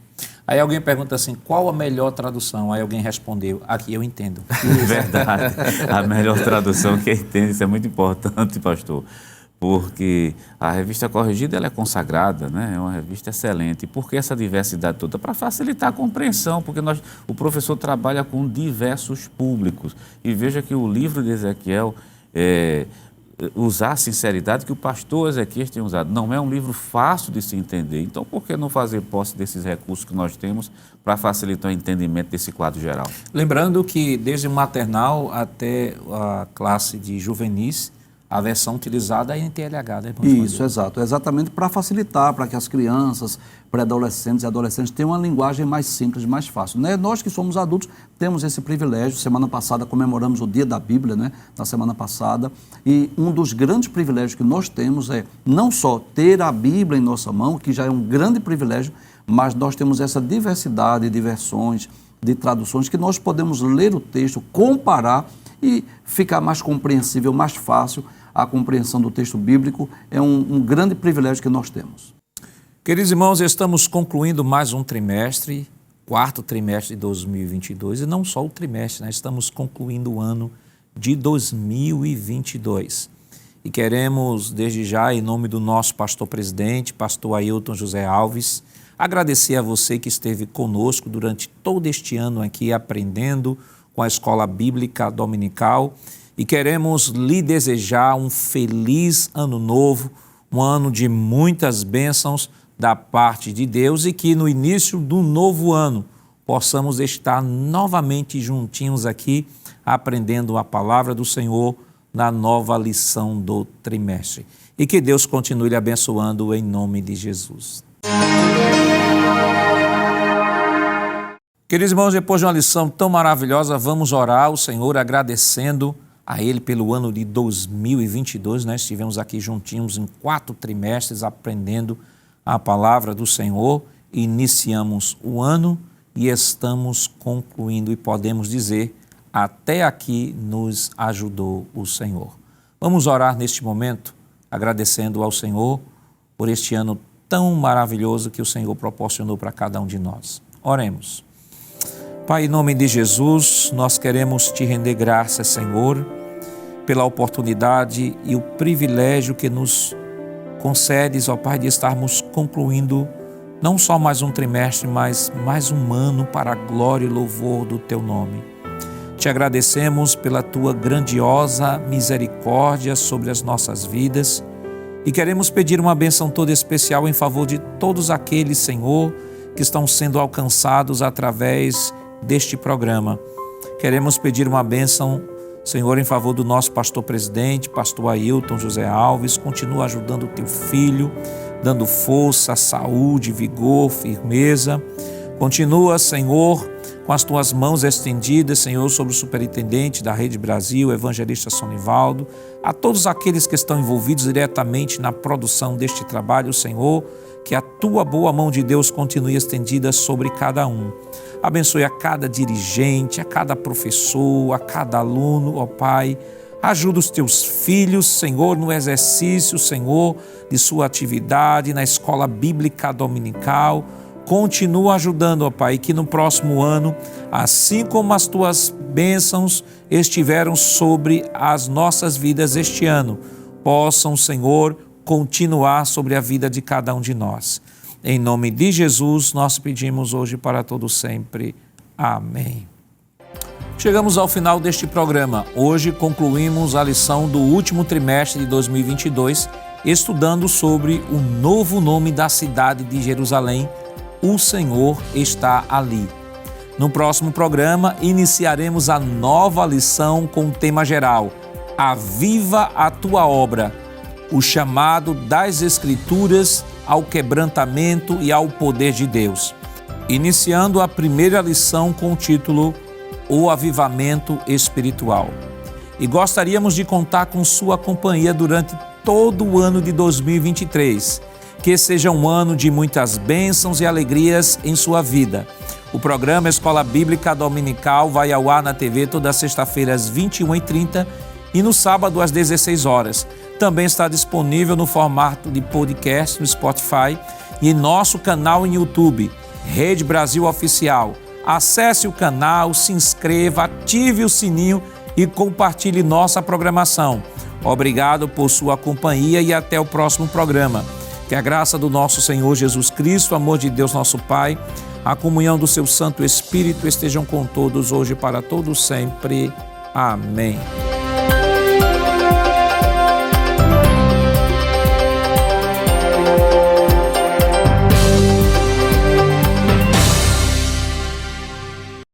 Aí alguém pergunta assim, qual a melhor tradução? Aí alguém respondeu, aqui eu entendo.
Verdade. A melhor tradução que entende, isso é muito importante, pastor. Porque a revista Corrigida ela é consagrada, né? É uma revista excelente. E por que essa diversidade toda? Para facilitar a compreensão, porque o professor trabalha com diversos públicos. E veja que o livro de Ezequiel usar a sinceridade que o pastor Ezequiel tem usado. Não é um livro fácil de se entender. Então, por que não fazer posse desses recursos que nós temos para facilitar o entendimento desse quadro geral?
Lembrando que desde o maternal até a classe de juvenis, a versão utilizada é NTLH, né?
Isso, exato. Exatamente para facilitar, para que as crianças, pré-adolescentes e adolescentes tenham uma linguagem mais simples, mais fácil. Né? Nós que somos adultos temos esse privilégio. Semana passada comemoramos o Dia da Bíblia, né? Na semana passada. E um dos grandes privilégios que nós temos é não só ter a Bíblia em nossa mão, que já é um grande privilégio, mas nós temos essa diversidade de versões, de traduções, que nós podemos ler o texto, comparar e ficar mais compreensível, mais fácil. A compreensão do texto bíblico é um grande privilégio que nós temos.
Queridos irmãos, estamos concluindo mais um trimestre, quarto trimestre de 2022, e não só o trimestre, né? Estamos concluindo o ano de 2022. E queremos, desde já, em nome do nosso pastor-presidente, pastor Ailton José Alves, agradecer a você que esteve conosco durante todo este ano aqui aprendendo com a Escola Bíblica Dominical. E queremos lhe desejar um feliz ano novo, um ano de muitas bênçãos da parte de Deus e que no início do novo ano possamos estar novamente juntinhos aqui aprendendo a palavra do Senhor na nova lição do trimestre. E que Deus continue lhe abençoando em nome de Jesus. Queridos irmãos, depois de uma lição tão maravilhosa, vamos orar ao Senhor agradecendo a Ele pelo ano de 2022, nós estivemos aqui juntinhos em 4 trimestres aprendendo a palavra do Senhor, iniciamos o ano e estamos concluindo e podemos dizer, até aqui nos ajudou o Senhor. Vamos orar neste momento, agradecendo ao Senhor por este ano tão maravilhoso que o Senhor proporcionou para cada um de nós. Oremos. Pai, em nome de Jesus, nós queremos te render graças, Senhor, pela oportunidade e o privilégio que nos concedes, ó Pai, de estarmos concluindo não só mais um trimestre, mas mais um ano para a glória e louvor do Teu nome. Te agradecemos pela Tua grandiosa misericórdia sobre as nossas vidas e queremos pedir uma bênção toda especial em favor de todos aqueles, Senhor, que estão sendo alcançados através deste programa. Queremos pedir uma bênção, Senhor, em favor do nosso pastor-presidente, pastor Ailton José Alves. Continua ajudando o teu filho, dando força, saúde, vigor, firmeza. Continua, Senhor, com as tuas mãos estendidas, Senhor, sobre o superintendente da Rede Brasil, o evangelista Sonivaldo, a todos aqueles que estão envolvidos diretamente na produção deste trabalho, Senhor, que a tua boa mão de Deus continue estendida sobre cada um. Abençoe a cada dirigente, a cada professor, a cada aluno, ó Pai. Ajuda os teus filhos, Senhor, no exercício, Senhor, de sua atividade na escola bíblica dominical. Continua ajudando, ó Pai, que no próximo ano, assim como as tuas bênçãos estiveram sobre as nossas vidas este ano, possam, Senhor, continuar sobre a vida de cada um de nós. Em nome de Jesus, nós pedimos hoje para todo sempre. Amém. Chegamos ao final deste programa. Hoje concluímos a lição do último trimestre de 2022, estudando sobre o novo nome da cidade de Jerusalém. O Senhor está ali. No próximo programa, iniciaremos a nova lição com o tema geral: Aviva a tua obra. O chamado das Escrituras ao quebrantamento e ao poder de Deus. Iniciando a primeira lição com o título O Avivamento Espiritual. E gostaríamos de contar com sua companhia durante todo o ano de 2023. Que seja um ano de muitas bênçãos e alegrias em sua vida. O programa Escola Bíblica Dominical vai ao ar na TV toda sexta-feira às 21h30 e no sábado às 16 horas. Também está disponível no formato de podcast no Spotify e em nosso canal em YouTube, Rede Brasil Oficial. Acesse o canal, se inscreva, ative o sininho e compartilhe nossa programação. Obrigado por sua companhia e até o próximo programa. Que a graça do nosso Senhor Jesus Cristo, o amor de Deus nosso Pai, a comunhão do seu Santo Espírito estejam com todos hoje e para todos sempre. Amém.